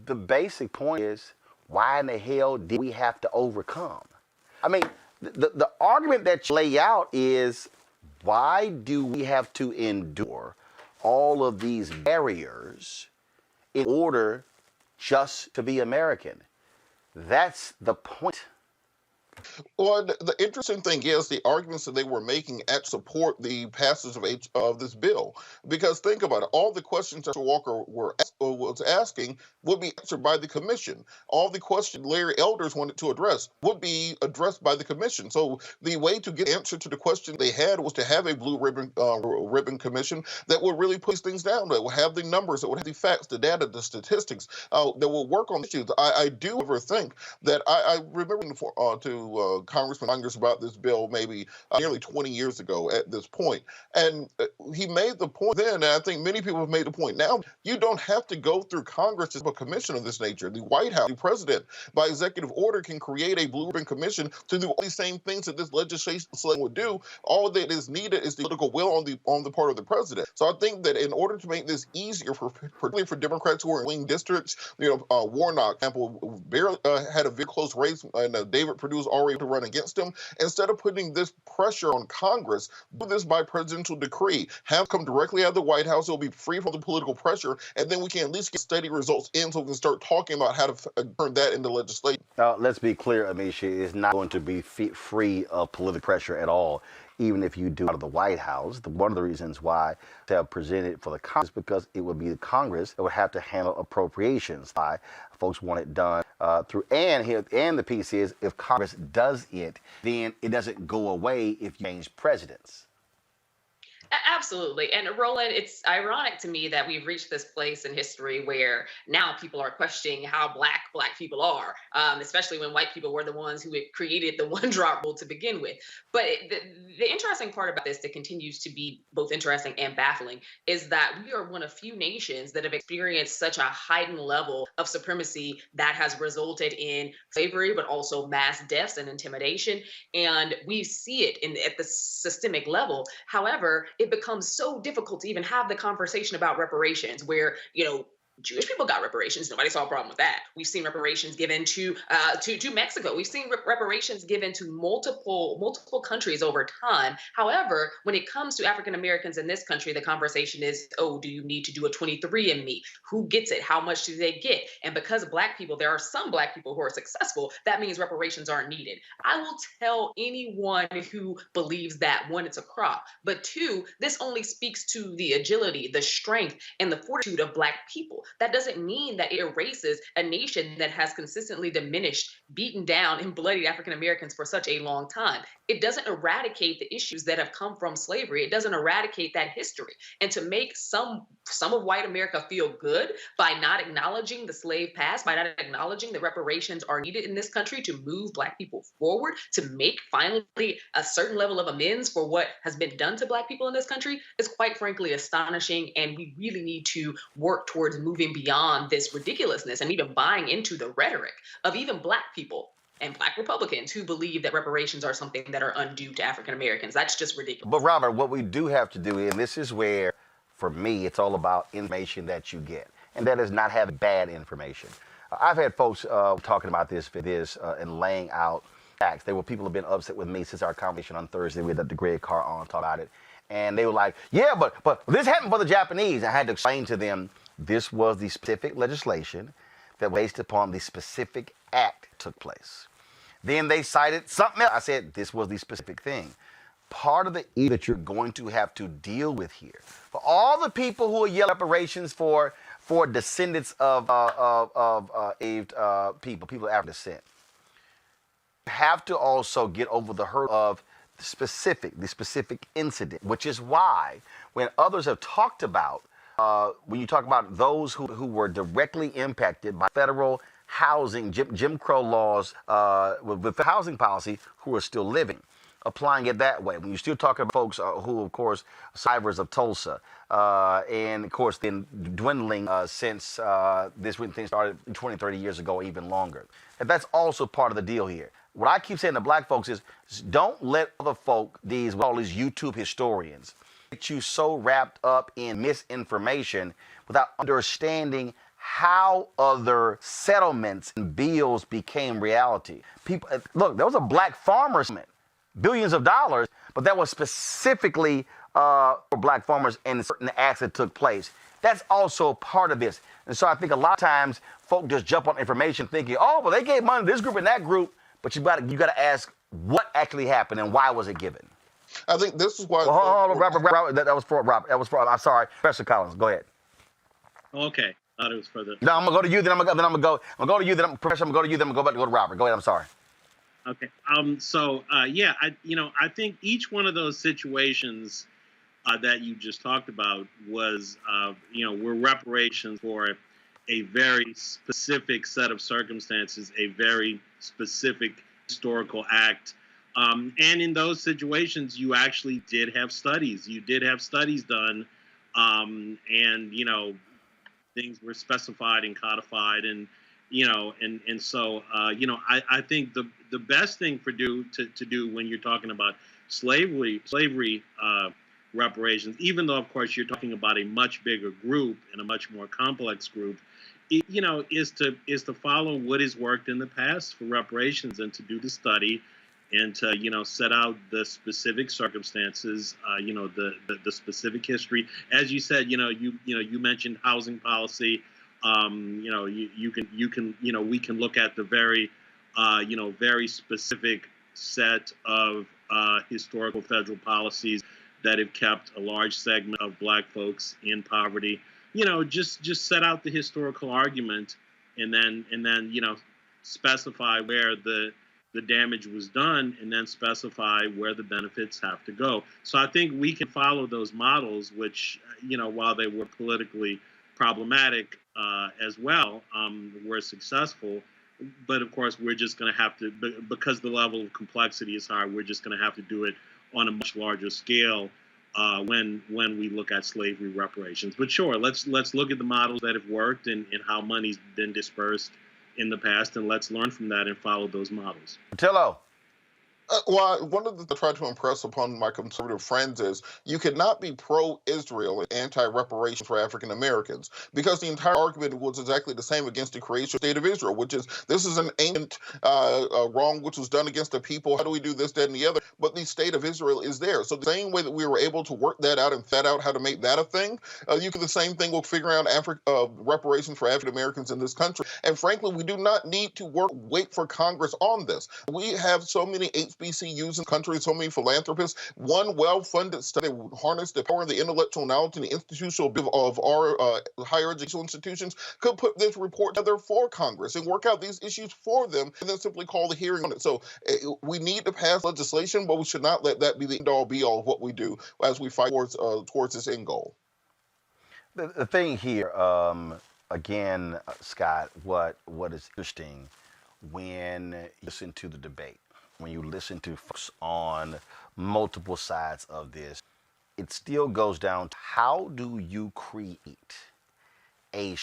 The basic point is, why in the hell did we have to overcome? I mean, the argument that you lay out is, why do we have to endure all of these barriers in order just to be American? That's the point. Well, the interesting thing is the arguments that they were making at support the passage of this bill. Because think about it, all the questions that Walker was asking would be answered by the commission. All the questions Larry Elders wanted to address would be addressed by the commission. So the way to get answer to the question they had was to have a blue ribbon commission that would really put things down, that would have the numbers, that would have the facts, the data, the statistics, that would work on issues. I do ever think that I remember to Congressman Congress about this bill maybe nearly 20 years ago at this point. And he made the point then, and I think many people have made the point now, you don't have to go through Congress to have a commission of this nature. The White House, the president, by executive order can create a blue ribbon commission to do all these same things that this legislation would do. All that is needed is the political will on the part of the president. So I think that in order to make this easier, particularly for Democrats who are in swing districts, Warnock, example, barely had a very close race, and David Perdue was already to run against him. Instead of putting this pressure on Congress, do this by presidential decree. Have come directly out of the White House. It'll be free from the political pressure, and then we can at least get steady results in, so we can start talking about how to turn that into legislation. Now, let's be clear, Amisha, it's not going to be free of political pressure at all, even if you do out of the White House. One of the reasons why they have presented for the Congress, because it would be the Congress that would have to handle appropriations. Why folks want it done through, and the piece is, if Congress does it, then it doesn't go away if you change presidents. Absolutely. And Roland, it's ironic to me that we've reached this place in history where now people are questioning how black people are, especially when white people were the ones who had created the one-drop rule to begin with. But the interesting part about this that continues to be both interesting and baffling is that we are one of few nations that have experienced such a heightened level of supremacy that has resulted in slavery, but also mass deaths and intimidation. And we see it at the systemic level. However, it becomes so difficult to even have the conversation about reparations where, Jewish people got reparations. Nobody saw a problem with that. We've seen reparations given to Mexico. We've seen reparations given to multiple countries over time. However, when it comes to African Americans in this country, the conversation is, oh, do you need to do a 23andMe? Who gets it? How much do they get? And because of black people, there are some black people who are successful. That means reparations aren't needed. I will tell anyone who believes that, one, it's a crop, but two, this only speaks to the agility, the strength, and the fortitude of black people. That doesn't mean that it erases a nation that has consistently diminished, beaten down, and bloodied African Americans for such a long time. It doesn't eradicate the issues that have come from slavery. It doesn't eradicate that history. And to make some of white America feel good by not acknowledging the slave past, by not acknowledging that reparations are needed in this country to move black people forward, to make finally a certain level of amends for what has been done to black people in this country, is quite frankly astonishing. And we really need to work towards moving beyond this ridiculousness and even buying into the rhetoric of even black people and black Republicans who believe that reparations are something that are undue to African Americans. That's just ridiculous. But Robert, what we do have to do, and this is where, for me, it's all about information that you get, and that is not having bad information. I've had folks talking about this and laying out facts. There were people who have been upset with me since our conversation on Thursday. We had the Greg Carr on talk about it, and they were like, "Yeah, but this happened for the Japanese." I had to explain to them this was the specific legislation that, based upon the specific act, took place. Then they cited something else. I said this was the specific thing. Part of the issue that you're going to have to deal with here, for all the people who are yelling reparations for descendants of people of African descent, you have to also get over the hurdle of the specific incident, which is why when others have talked about, when you talk about those who were directly impacted by federal housing, Jim Crow laws, with the housing policy, who are still living, applying it that way. When you're still talking about folks who, of course, survivors of Tulsa, and of course, then dwindling since this thing started 20, 30 years ago, even longer. And that's also part of the deal here. What I keep saying to black folks is, don't let other folk, all these YouTube historians, get you so wrapped up in misinformation without understanding how other settlements and bills became reality. People, look, there was a black farmer settlement, billions of dollars, but that was specifically for black farmers and certain acts that took place. That's also part of this. And so I think a lot of times folk just jump on information thinking, oh, well, they gave money to this group and that group, but you got to ask what actually happened and why was it given. I think this is why. Well, hold on, Robert, that was for Robert. That was for. I'm sorry, Professor Collins. Go ahead. Okay, thought it was for the. No, I'm gonna go to you. Then I'm gonna go to you. Then Professor, I'm gonna go to you. Then I'm gonna go to Robert. Go ahead. I'm sorry. Okay. So yeah, I think each one of those situations that you just talked about was were reparations for a very specific set of circumstances, a very specific historical act. And in those situations, you actually did have studies. You did have studies done, and things were specified and codified, and so I think the best thing to do when you're talking about slavery reparations, even though of course you're talking about a much bigger group and a much more complex group, is to follow what has worked in the past for reparations and to do the study and to set out the specific circumstances, the specific history. As you said, you mentioned housing policy. We can look at the very specific set of historical federal policies that have kept a large segment of Black folks in poverty. Just set out the historical argument and then specify where the damage was done and then specify where the benefits have to go. So I think we can follow those models, which, while they were politically problematic as well, were successful. But of course, we're just going to have to, because the level of complexity is high, we're just going to have to do it on a much larger scale when we look at slavery reparations. But sure, let's look at the models that have worked and how money's been dispersed in the past, and let's learn from that and follow those models. Tillo. Well, one of the things I try to impress upon my conservative friends is you cannot be pro-Israel and anti-reparations for African Americans, because the entire argument was exactly the same against the creation of the state of Israel, which is this is an ancient wrong which was done against the people. How do we do this, that, and the other? But the state of Israel is there. So the same way that we were able to work that out and fed out how to make that a thing, you can the same thing with figuring out reparations for African Americans in this country. And frankly, we do not need to wait for Congress on this. We have so many HBCUs in the country, so many philanthropists. One well-funded study would harness the power of the intellectual knowledge and the institutional of our higher educational institutions, could put this report together for Congress and work out these issues for them, and then simply call the hearing on it. So we need to pass legislation, but we should not let that be the end-all, be-all of what we do as we fight towards this end goal. The thing here, again, Scott, what is interesting when you listen to the debate, when you listen to folks on multiple sides of this, it still goes down to how do you create a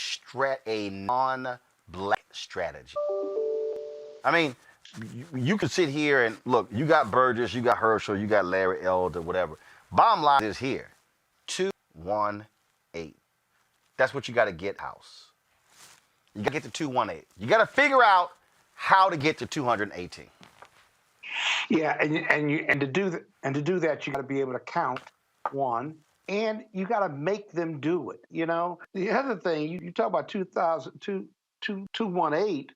non-Black strategy? I mean, you can sit here and look, you got Burgess, you got Herschel, you got Larry Elder, whatever. Bottom line is here, 218. That's what you got to get, House. You got to get to 218. You got to figure out how to get to 218. Yeah, and to do that, you got to be able to count one, and you got to make them do it. The other thing you talk about 218.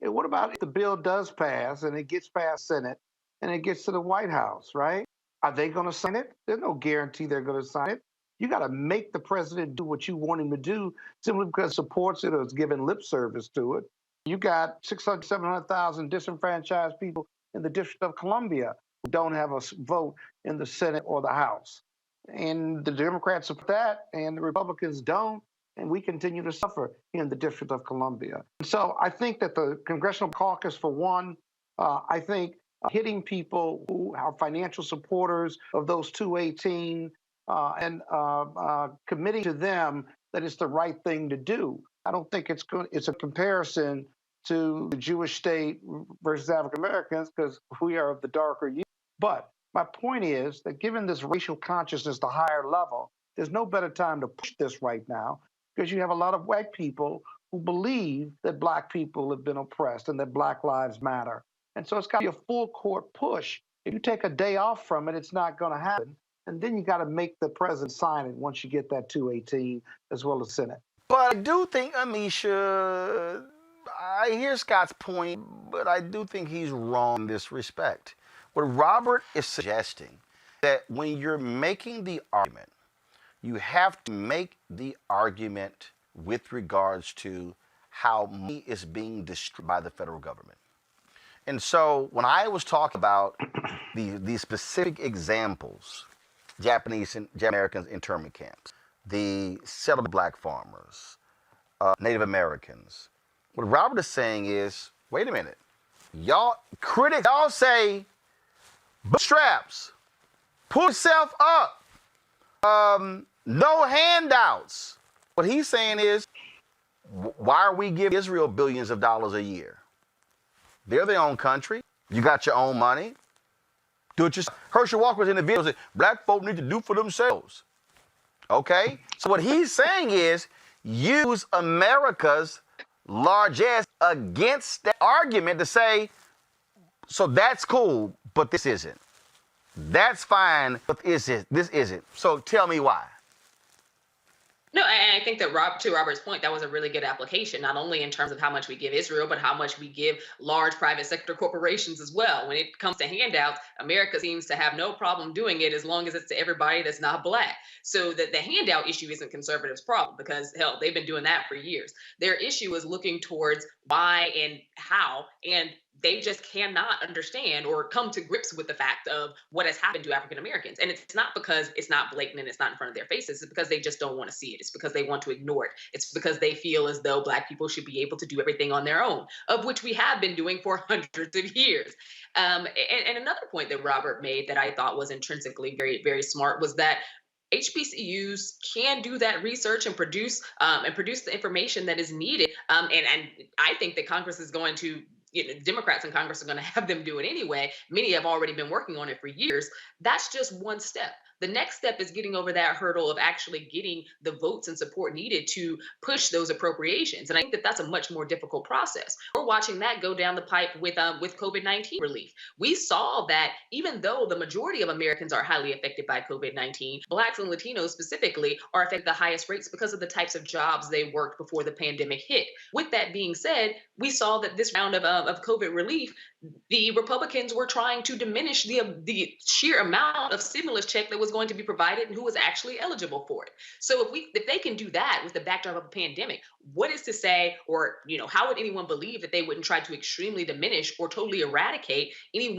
What about if the bill does pass and it gets past Senate and it gets to the White House? Right? Are they going to sign it? There's no guarantee they're going to sign it. You got to make the president do what you want him to do simply because he supports it or is giving lip service to it. You got 600,000, 700,000 disenfranchised people in the District of Columbia who don't have a vote in the Senate or the House. And the Democrats support that, and the Republicans don't, and we continue to suffer in the District of Columbia. So I think that the Congressional Caucus, for one, I think hitting people who are financial supporters of those 218 and committing to them that it's the right thing to do. I don't think it's a comparison to the Jewish state versus African Americans because we are of the darker hue. But my point is that given this racial consciousness to higher level, there's no better time to push this right now because you have a lot of white people who believe that Black people have been oppressed and that Black lives matter. And so it's got to be a full court push. If you take a day off from it, it's not going to happen. And then you got to make the president sign it once you get that 218 as well as Senate. But I do think, Amisha, I hear Scott's point, but I do think he's wrong in this respect. What Robert is suggesting that when you're making the argument, you have to make the argument with regards to how money is being distributed by the federal government. And so when I was talking about the specific examples, Japanese Americans internment camps, the settled black farmers, Native Americans, what Robert is saying is, wait a minute, y'all critics, y'all say bootstraps, pull yourself up, no handouts. What he's saying is, why are we giving Israel billions of dollars a year? They're their own country. You got your own money. Do it yourself. Herschel Walker was in the video and said, black folk need to do for themselves. Okay? So what he's saying is, use America's largesse against that argument to say, so that's cool, but this isn't. That's fine, but this isn't. So tell me why. No, and I think that to Robert's point, that was a really good application, not only in terms of how much we give Israel, but how much we give large private sector corporations as well. When it comes to handouts, America seems to have no problem doing it as long as it's to everybody that's not black. So that the handout issue isn't conservatives' problem because, hell, they've been doing that for years. Their issue is looking towards why and how, and they just cannot understand or come to grips with the fact of what has happened to African Americans. And it's not because it's not blatant and it's not in front of their faces. It's because they just don't want to see it. It's because they want to ignore it. It's because they feel as though black people should be able to do everything on their own, of which we have been doing for hundreds of years. And another point that Robert made that I thought was intrinsically very, very smart was that HBCUs can do that research and produce the information that is needed. And I think that Congress is going to, Democrats in Congress are going to have them do it anyway. Many have already been working on it for years. That's just one step. The next step is getting over that hurdle of actually getting the votes and support needed to push those appropriations. And I think that that's a much more difficult process. We're watching that go down the pipe with COVID-19 relief. We saw that even though the majority of Americans are highly affected by COVID-19, Blacks and Latinos specifically are affected at the highest rates because of the types of jobs they worked before the pandemic hit. With that being said, we saw that this round of COVID relief, the Republicans were trying to diminish the sheer amount of stimulus check that was going to be provided and who was actually eligible for it. So if they can do that with the backdrop of a pandemic, what is to say, or how would anyone believe that they wouldn't try to extremely diminish or totally eradicate any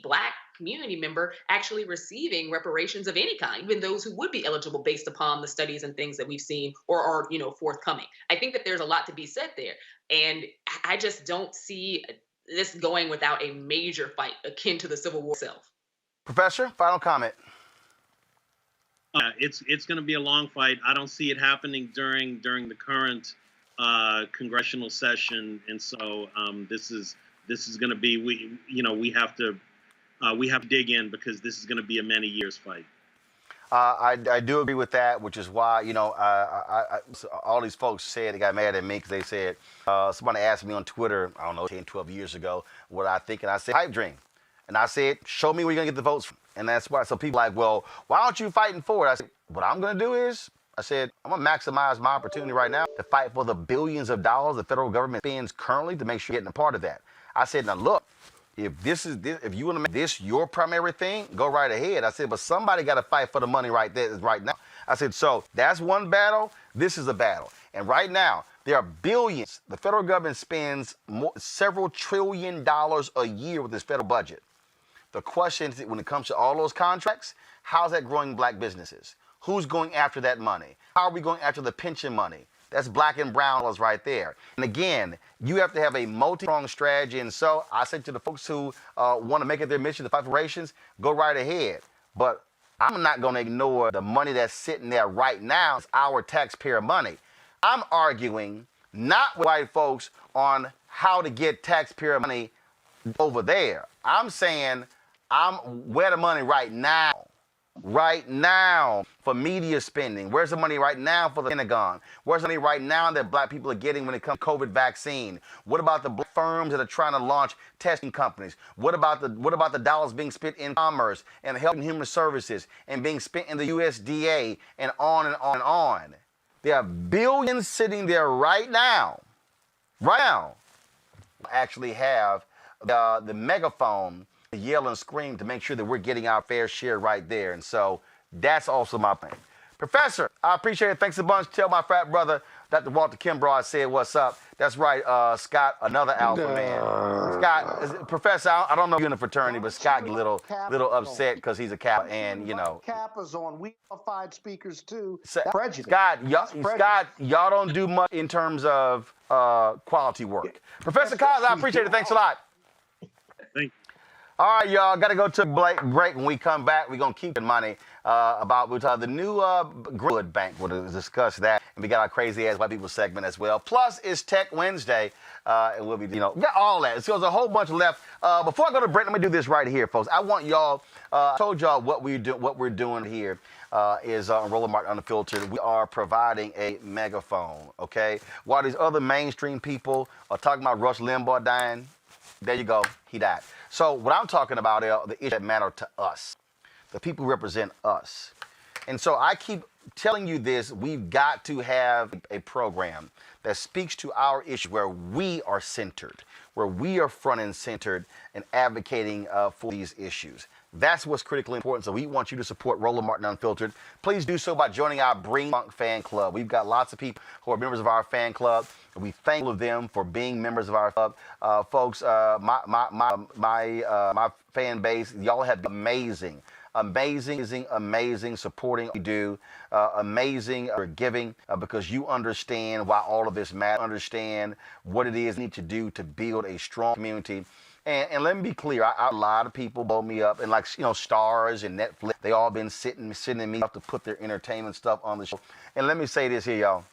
black community member actually receiving reparations of any kind, even those who would be eligible based upon the studies and things that we've seen or are forthcoming? I think that there's a lot to be said there, and I just don't see this going without a major fight akin to the Civil War itself. Professor, final comment. It's going to be a long fight. I don't see it happening during the current congressional session, and so this is going to be we have to dig in because this is going to be a many years fight. I do agree with that, which is why, all these folks said they got mad at me because they said, somebody asked me on Twitter, I don't know, 10, 12 years ago, what I think, and I said, pipe dream. And I said, show me where you're going to get the votes from. And that's why. So people are like, well, why aren't you fighting for it? I said, what I'm going to do is, I said, I'm going to maximize my opportunity right now to fight for the billions of dollars the federal government spends currently to make sure you're getting a part of that. I said, now look, if you want to make this your primary thing, go right ahead. I said, but somebody got to fight for the money right now. I said, so that's one battle. This is a battle. And right now, there are billions. The federal government spends several $1 trillion a year with this federal budget. The question is, when it comes to all those contracts, how's that growing black businesses? Who's going after that money? How are we going after the pension money? That's black and brown dollars right there. And again, you have to have a multi-pronged strategy. And so I say to the folks who want to make it their mission to fight for reparations, go right ahead. But I'm not going to ignore the money that's sitting there right now. It's our taxpayer money. I'm arguing not with white folks on how to get taxpayer money over there. I'm saying where the money right now for media spending. Where's the money right now for the Pentagon? Where's the money right now that black people are getting when it comes to COVID vaccine? What about the black firms that are trying to launch testing companies? What about the dollars being spent in commerce and health and human services and being spent in the USDA and on and on and on? There are billions sitting there right now right now, actually have the megaphone to yell and scream to make sure that we're getting our fair share right there. And so that's also my plan. Professor, I appreciate it. Thanks a bunch. Tell my frat brother, Dr. Walter Kimbrough, said what's up. That's right, Scott, another alpha man. Scott, Professor, I don't know you in the fraternity, but Scott get a little upset because he's a Kappa, and you know. Kappas on. We qualified speakers too. Scott, y'all don't do much in terms of quality work. Professor Cos, I appreciate it. Thanks a lot. Thank you. All right, y'all, got to go to a break. When we come back, we're going to keep the money about the new Greenwood Bank. We'll discuss that. And we got our crazy ass white people segment as well. Plus, it's Tech Wednesday. And we'll be, we got all that. So there's a whole bunch left. Before I go to break, let me do this right here, folks. I want y'all, I told y'all what we're doing here is on Roland Martin Unfiltered. We are providing a megaphone, okay? While these other mainstream people are talking about Rush Limbaugh dying, there you go, he died. So what I'm talking about are the issues that matter to us, the people who represent us. And so I keep telling you this, we've got to have a program that speaks to our issue where we are centered, where we are front and centered and advocating for these issues. That's what's critically important. So we want you to support Roland Martin Unfiltered. Please do so by joining our Bring Funk fan club. We've got lots of people who are members of our fan club. We thank all of them for being members of our club. Folks, my fan base, y'all have been amazing supporting what we do, amazing for giving because you understand why all of this matters, understand what it is we need to do to build a strong community. And let me be clear, a lot of people blow me up, and like, Stars and Netflix, they all been sitting me up to put their entertainment stuff on the show. And let me say this here, y'all.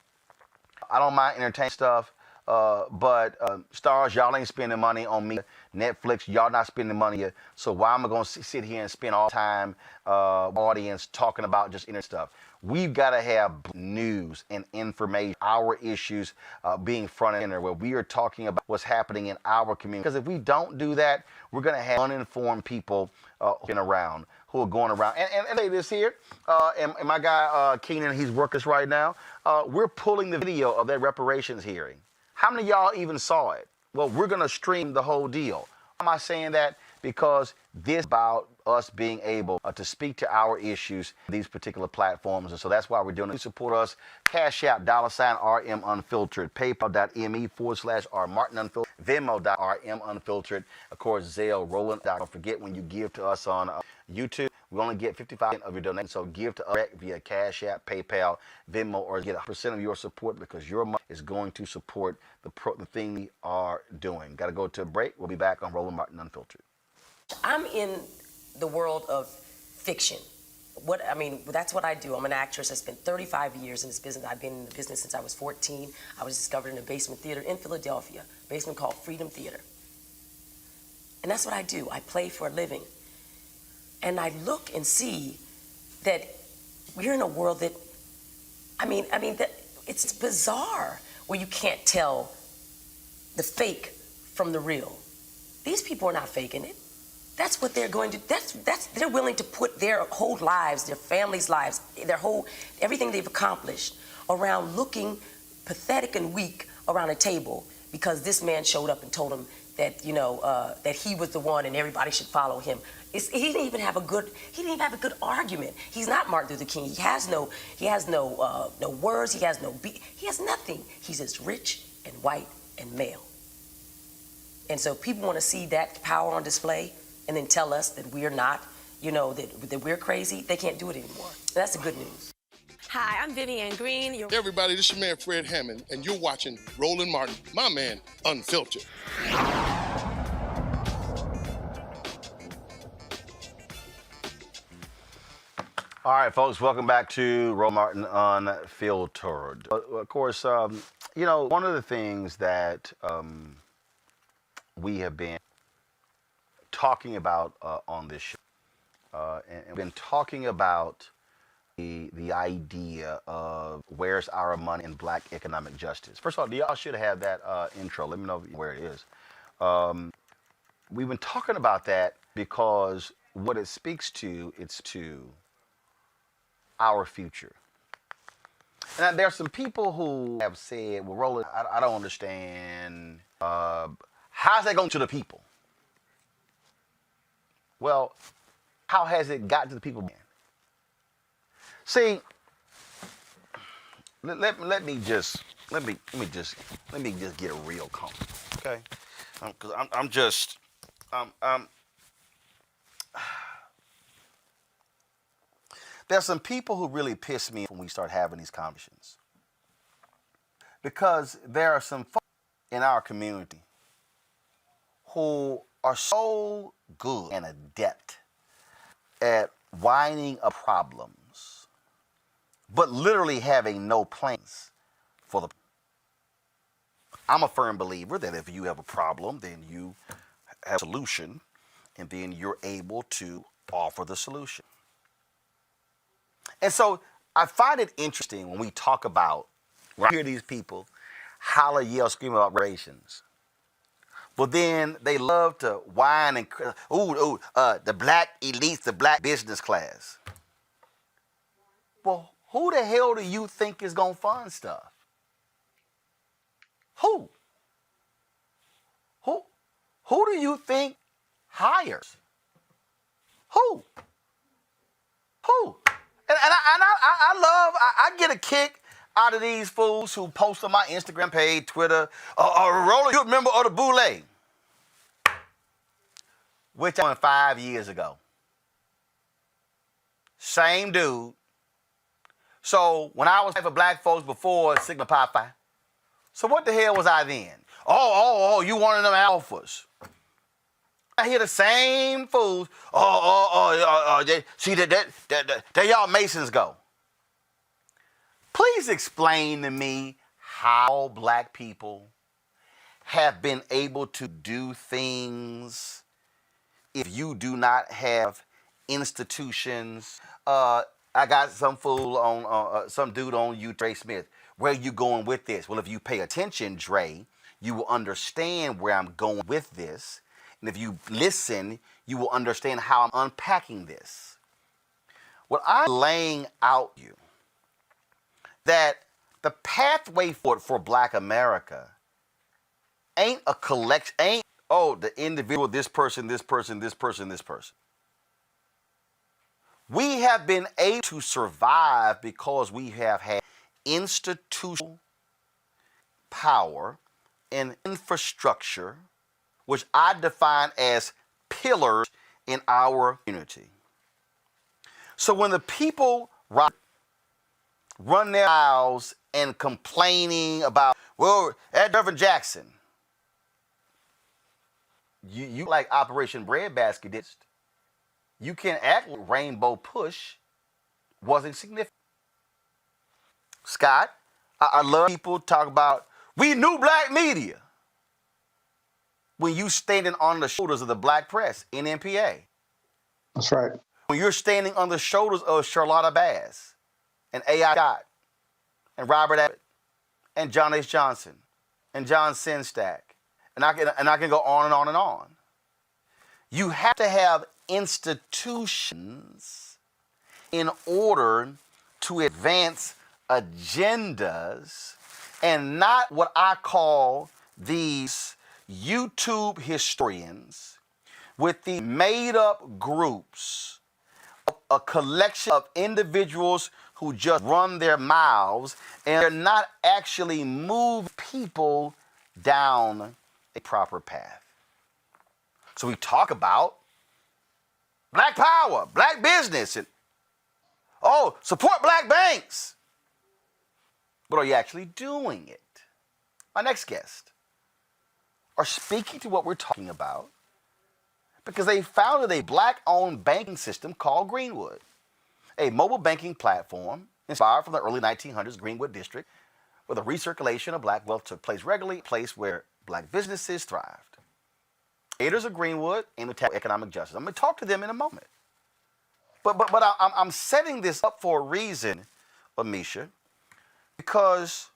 I don't mind entertainment stuff, but Stars, y'all ain't spending money on me. Netflix, y'all not spending money yet. So why am I going to sit here and spend all the time audience talking about just internet stuff? We've got to have news and information, our issues being front and center, where we are talking about what's happening in our community. Because if we don't do that, we're going to have uninformed people who are going around. And say this here, and my guy Keenan, he's working this right now. We're pulling the video of that reparations hearing. How many of y'all even saw it? Well, we're going to stream the whole deal. Why am I saying that? Because this is about us being able to speak to our issues on these particular platforms. And so that's why we're doing it. You support us. Cash App, $RM Unfiltered. PayPal.me/R Martin Unfiltered. Venmo.RM Unfiltered. Of course, Zelle, Roland. Don't forget when you give to us on YouTube, we only get 55% of your donation. So give to us via Cash App, PayPal, Venmo, or get 100% of your support because your money is going to support the thing we are doing. Got to go to a break. We'll be back on Roland Martin Unfiltered. I'm in the world of fiction. That's what I do. I'm an actress. I spent 35 years in this business. I've been in the business since I was 14. I was discovered in a basement theater in Philadelphia, a basement called Freedom Theater. And that's what I do. I play for a living. And I look and see that we're in a world that, that it's bizarre where you can't tell the fake from the real. These people are not faking it. That's what they're going to, they're willing to put their whole lives, their families' lives, everything they've accomplished around looking pathetic and weak around a table because this man showed up and told them that, that he was the one and everybody should follow him. He didn't even have a good argument. He's not Martin Luther King. He has no words. He has he has nothing. He's just rich and white and male. And so people want to see that power on display and then tell us that we're not, that we're crazy. They can't do it anymore. That's the good news. Hi, I'm Vivian Green. Hey everybody, this is your man Fred Hammond, and you're watching Roland Martin, my man, Unfiltered. All right, folks, welcome back to Roland Martin Unfiltered. Of course, one of the things that we have been talking about on this show, and we've been talking about the idea of where's our money in black economic justice. First of all, y'all should have that intro. Let me know where it is. We've been talking about that because what it speaks to, it's to our future. And there are some people who have said, well, Roland, I don't understand. How's that going to the people? Well, how has it gotten to the people? See, let me just get a real comfort, okay? Because there's some people who really piss me off when we start having these conversations, because there are some folks in our community who are so good and adept at whining up problems, but literally having no plans for the. I'm a firm believer that if you have a problem, then you have a solution, and then you're able to offer the solution. And so I find it interesting when we talk about, when I hear these people holler, yell, scream about reparations. But then they love to whine and, the black elites, the black business class. Well, who the hell do you think is going to fund stuff? Who? Who do you think hires? Who? And I get a kick out of these fools who post on my Instagram page, Twitter, Roland, you remember the Boule? Which I went 5 years ago. Same dude. So when I was for black folks before Sigma Pi Phi, so what the hell was I then? You one of them alphas. I hear the same fools. See there y'all Masons go. Please explain to me how black people have been able to do things if you do not have institutions. I got some fool on, some dude on you, Dre Smith. Where are you going with this? Well, if you pay attention, Dre, you will understand where I'm going with this. And if you listen, you will understand how I'm unpacking this. What I'm laying out you, that the pathway forward for black America ain't a collection, the individual, this person. We have been able to survive because we have had institutional power and infrastructure, which I define as pillars in our community. So when the people run their mouths and complaining about, well, at Reverend Jackson, you like Operation Breadbasket did. You can't act like Rainbow Push wasn't significant. Scott, I love people talk about, we knew black media. When you standing on the shoulders of the black press, NMPA. That's right. When you're standing on the shoulders of Charlotta Bass and A.I. Scott and Robert Abbott and John H. Johnson and John Sinstack, and I can go on and on and on. You have to have institutions in order to advance agendas, and not what I call these YouTube historians with the made-up groups, a collection of individuals who just run their mouths and they're not actually moving people down a proper path. So we talk about black power, black business, and support black banks. But are you actually doing it? My next guest are speaking to what we're talking about because they founded a black-owned banking system called Greenwood, a mobile banking platform inspired from the early 1900s Greenwood district, where the recirculation of black wealth took place regularly, a place where black businesses thrived. Aiders of Greenwood aim to tackle economic justice. I'm going to talk to them in a moment. But I'm setting this up for a reason, Amisha, because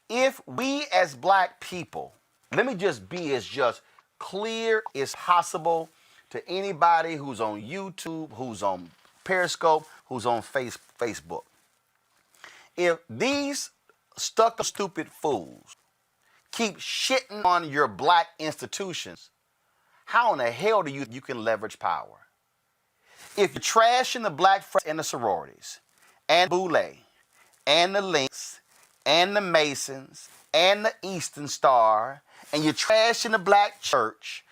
if we as black people, let me just be as just clear as possible to anybody who's on YouTube, who's on Periscope, who's on Facebook. If these stuck stupid fools keep shitting on your black institutions, how in the hell do you can leverage power? If you're trashing the black friends and the sororities, and Boulay, and the Lynx, and the Masons, and the Eastern Star, and you're trashing the black church,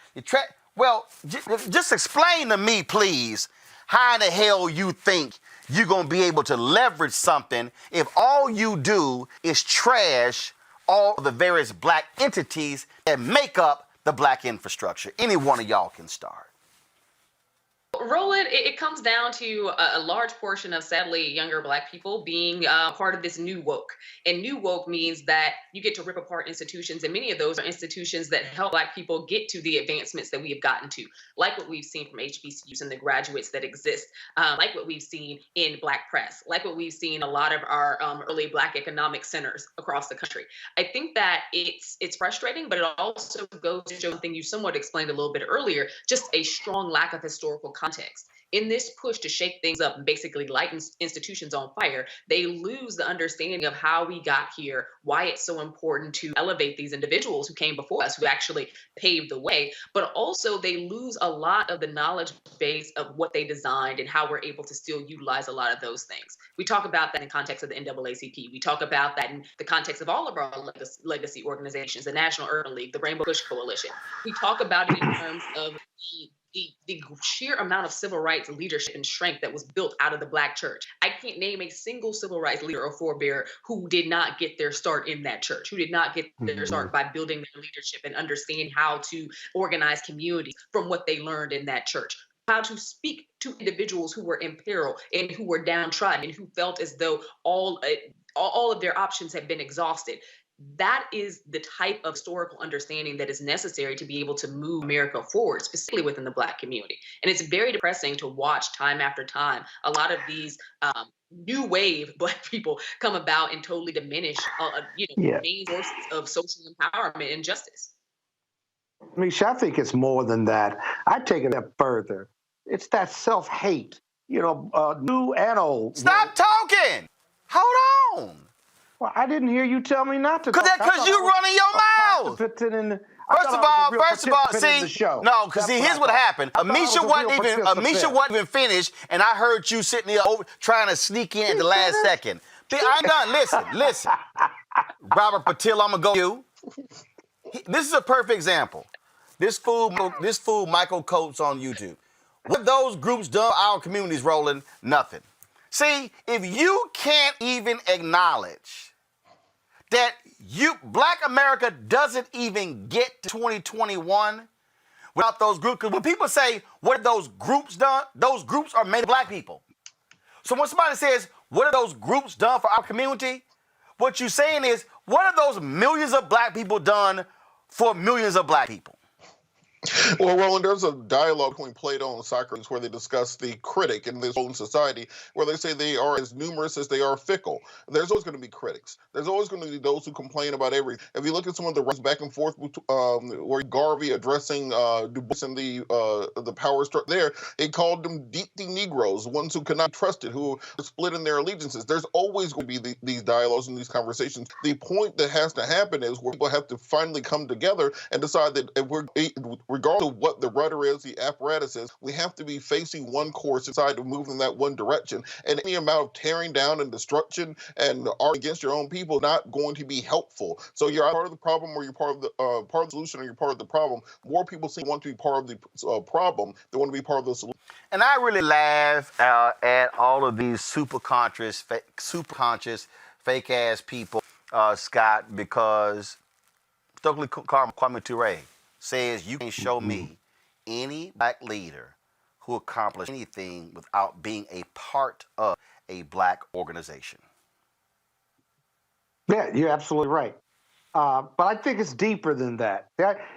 just explain to me, please, how in the hell you think you're going to be able to leverage something if all you do is trash all the various black entities that make up the black infrastructure. Any one of y'all can start. Roland, it comes down to a large portion of, sadly, younger Black people being part of this new woke. And new woke means that you get to rip apart institutions, and many of those are institutions that help Black people get to the advancements that we have gotten to, like what we've seen from HBCUs and the graduates that exist, like what we've seen in Black press, like what we've seen in a lot of our early Black economic centers across the country. I think that it's frustrating, but it also goes to show something you somewhat explained a little bit earlier, just a strong lack of historical context. In this push to shake things up and basically light institutions on fire, they lose the understanding of how we got here, why it's so important to elevate these individuals who came before us, who actually paved the way, but also they lose a lot of the knowledge base of what they designed and how we're able to still utilize a lot of those things. We talk about that in context of the NAACP. We talk about that in the context of all of our legacy organizations, the National Urban League, the Rainbow Push Coalition. We talk about it in terms of the sheer amount of civil rights leadership and strength that was built out of the Black church. I can't name a single civil rights leader or forebearer who did not get their start in that church, who did not get their start by building their leadership and understanding how to organize communities from what they learned in that church, how to speak to individuals who were in peril and who were downtrodden and who felt as though all of their options had been exhausted. That is the type of historical understanding that is necessary to be able to move America forward, specifically within the Black community. And it's very depressing to watch time after time a lot of these new wave Black people come about and totally diminish main sources of social empowerment and justice. Misha, I think it's more than that. I take it a step further. It's that self-hate, new and old. Stop talking! Hold on! Well, I didn't hear you tell me not to. Because you running your mouth. First of all, see, no, because here's what happened. Amisha wasn't even finished, and I heard you sitting there trying to sneak in at the last second. I'm done. Listen. Robert Patil, I'm gonna go to you. This is a perfect example. This fool, Michael Coates on YouTube. What those groups done for our communities, Roland? Nothing. See, if you can't even acknowledge that Black America doesn't even get to 2021 without those groups. Because when people say, what have those groups done? Those groups are made of Black people. So when somebody says, what have those groups done for our community? What you're saying is, what have those millions of Black people done for millions of Black people? Well, Roland, there's a dialogue between Plato and Socrates where they discuss the critic in this own society, where they say they are as numerous as they are fickle. There's always going to be critics. There's always going to be those who complain about everything. If you look at some of the runs back and forth, where Garvey addressing Du Bois and the power structure there, he called them deep Negroes, ones who could not be trusted, who were split in their allegiances. There's always going to be these dialogues and these conversations. The point that has to happen is where people have to finally come together and decide that if regardless of what the rudder is, the apparatus is, we have to be facing one course inside to move in that one direction. And any amount of tearing down and destruction and art against your own people is not going to be helpful. So you're part of the problem, or you're part of the solution, or you're part of the problem. More people want to be part of the problem than want to be part of the solution. And I really laugh at all of these super conscious, fake ass people, Scott, because Stokely Kwame Ture says you can show me any Black leader who accomplished anything without being a part of a Black organization. Yeah, you're absolutely right. But I think it's deeper than that.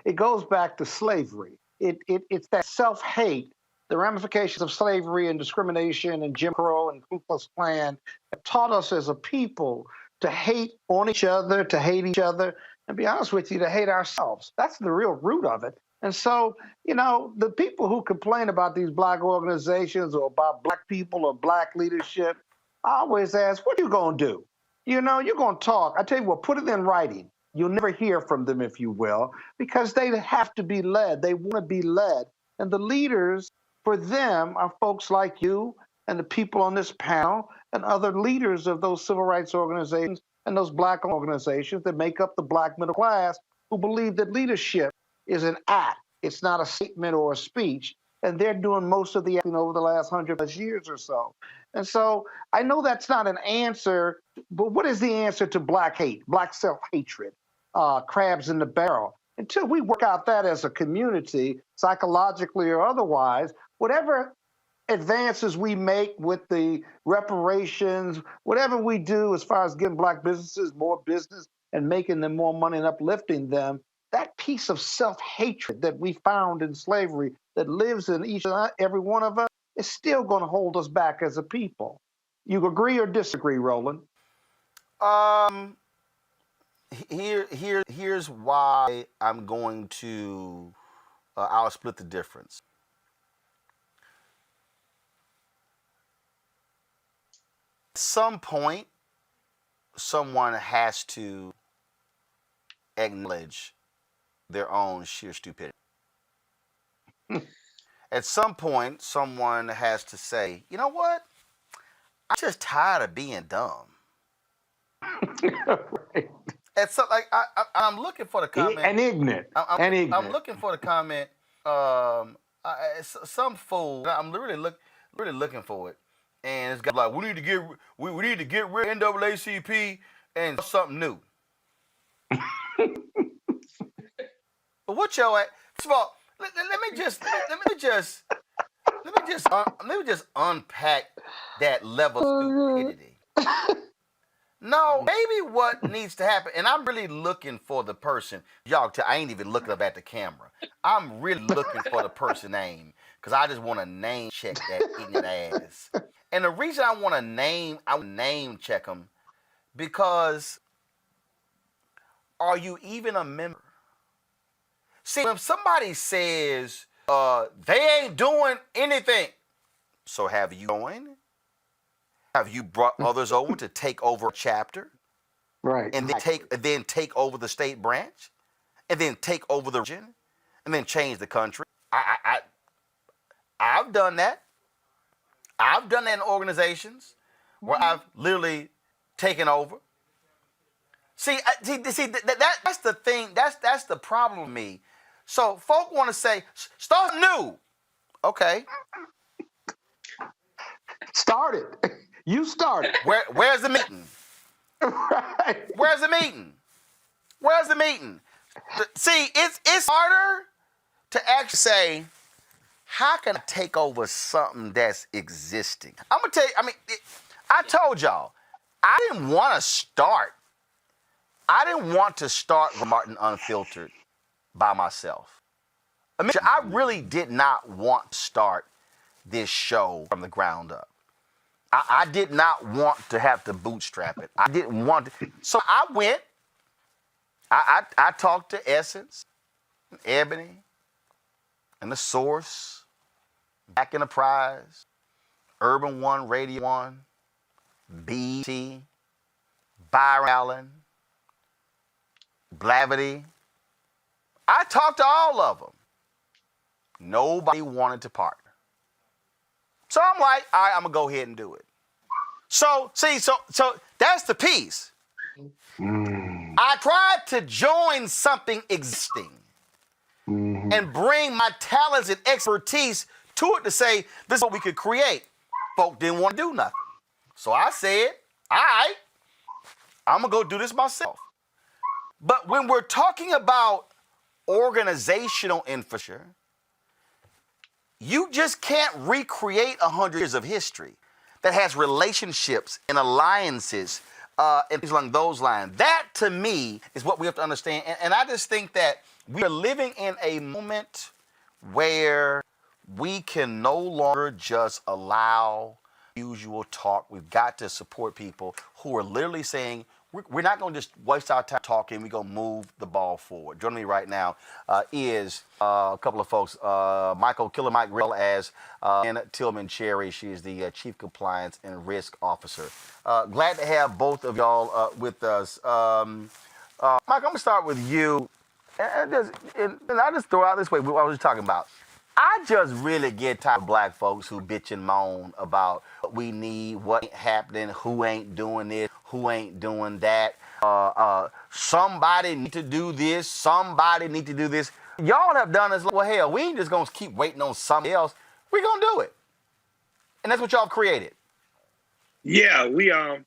It goes back to slavery. It's that self-hate, the ramifications of slavery and discrimination and Jim Crow and Ku Klux Klan that taught us as a people to hate on each other, and be honest with you, to hate ourselves. That's the real root of it. And so, the people who complain about these Black organizations or about Black people or Black leadership, I always ask, what you gonna do? You know, you're going to talk. I tell you what, put it in writing. You'll never hear from them, if you will, because they have to be led. They want to be led. And the leaders for them are folks like you and the people on this panel and other leaders of those civil rights organizations and those black organizations that make up the black middle class who believe that leadership is an act. It's not a statement or a speech. And they're doing most of the acting over the last 100+ years or so. And so I know that's not an answer, but what is the answer to black hate, black self-hatred, crabs in the barrel? Until we work out that as a community, psychologically or otherwise, whatever advances we make with the reparations, whatever we do as far as giving black businesses more business and making them more money and uplifting them, that piece of self-hatred that we found in slavery that lives in each and every one of us is still going to hold us back as a people. You agree or disagree, Roland? Here's why I'm going to, I'll split the difference. At some point, someone has to acknowledge their own sheer stupidity. At some point, someone has to say, you know what? I'm just tired of being dumb. Right. And so, like, I'm looking for the comment. And ignorant. I'm looking for the comment. Some fool. I'm really looking for it, and it's got like we need to get rid of NAACP and something new. But what y'all at? First of all, let me just unpack that level of stupidity. No, maybe what needs to happen, and I'm really looking for the person. Y'all, I ain't even looking up at the camera. I'm really looking for the person name because I just want to name check that ignorant ass. And the reason I want to name check them because are you even a member? See, when somebody says they ain't doing anything, so have you joined? Have you brought others over to take over a chapter? Right. And then take over the state branch? And then take over the region? And then change the country? I've done that. I've done that in organizations where I've literally taken over. See, that's the thing. That's the problem with me. So folk want to say, start new. Okay. Start it. You started. Where's the meeting? Right. Where's the meeting? Where's the meeting? See, it's harder to actually say, how can I take over something that's existing? I'm gonna tell you. I told y'all, I didn't want to start Martin Unfiltered by myself. I really did not want to start this show from the ground up. I did not want to have to bootstrap it. I didn't want to. So I went. I talked to Essence, Ebony, and The Source, Black Enterprise, Urban One, Radio One, BT, Byron Allen, Blavity. I talked to all of them. Nobody wanted to partner. So I'm like, all right, I'm gonna go ahead and do it. So that's the piece. I tried to join something existing and bring my talents and expertise to it to say, this is what we could create. Folk didn't want to do nothing. So I said, all right, I'm gonna go do this myself. But when we're talking about organizational infrastructure, you just can't recreate 100 years of history that has relationships and alliances and things along those lines. That, to me, is what we have to understand. And I just think that we are living in a moment where we can no longer just allow usual talk. We've got to support people who are literally saying, we're not going to just waste our time talking. We're going to move the ball forward. Joining me right now is a couple of folks. Michael Killer Mike Grill as and Tillman Cherry. She is the Chief Compliance and Risk Officer. Glad to have both of y'all with us. Mike, I'm going to start with you. And I just throw out this way what I was talking about. I just really get tired of black folks who bitch and moan about what we need, what ain't happening, who ain't doing this, who ain't doing that. Somebody need to do this, somebody need to do this. Y'all have done this. Well, hell, we ain't just going to keep waiting on somebody else. We're going to do it. And that's what y'all created. Yeah, we can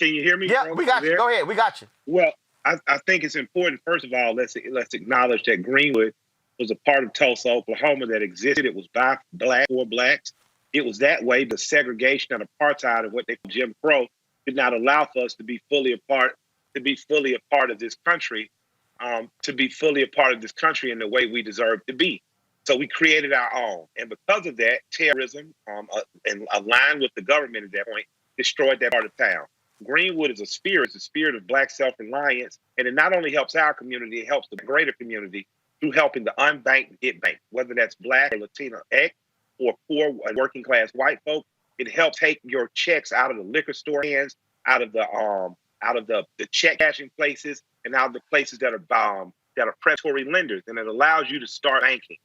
you hear me? Yeah, we got you. Go ahead. We got you. Well, I think it's important, first of all, let's acknowledge that Greenwood was a part of Tulsa, Oklahoma that existed. It was by black for blacks. It was that way. The segregation and apartheid of what they call Jim Crow did not allow for us to be fully a part of this country, in the way we deserve to be. So we created our own. And because of that, terrorism, and aligned with the government at that point, destroyed that part of town. Greenwood is a spirit of black self-reliance. And it not only helps our community, it helps the greater community through helping the unbanked get banked, whether that's black or Latino X or poor working class white folk. It helps take your checks out of the liquor store hands, out of the check cashing places, and out of the places that are predatory lenders, and it allows you to start banking.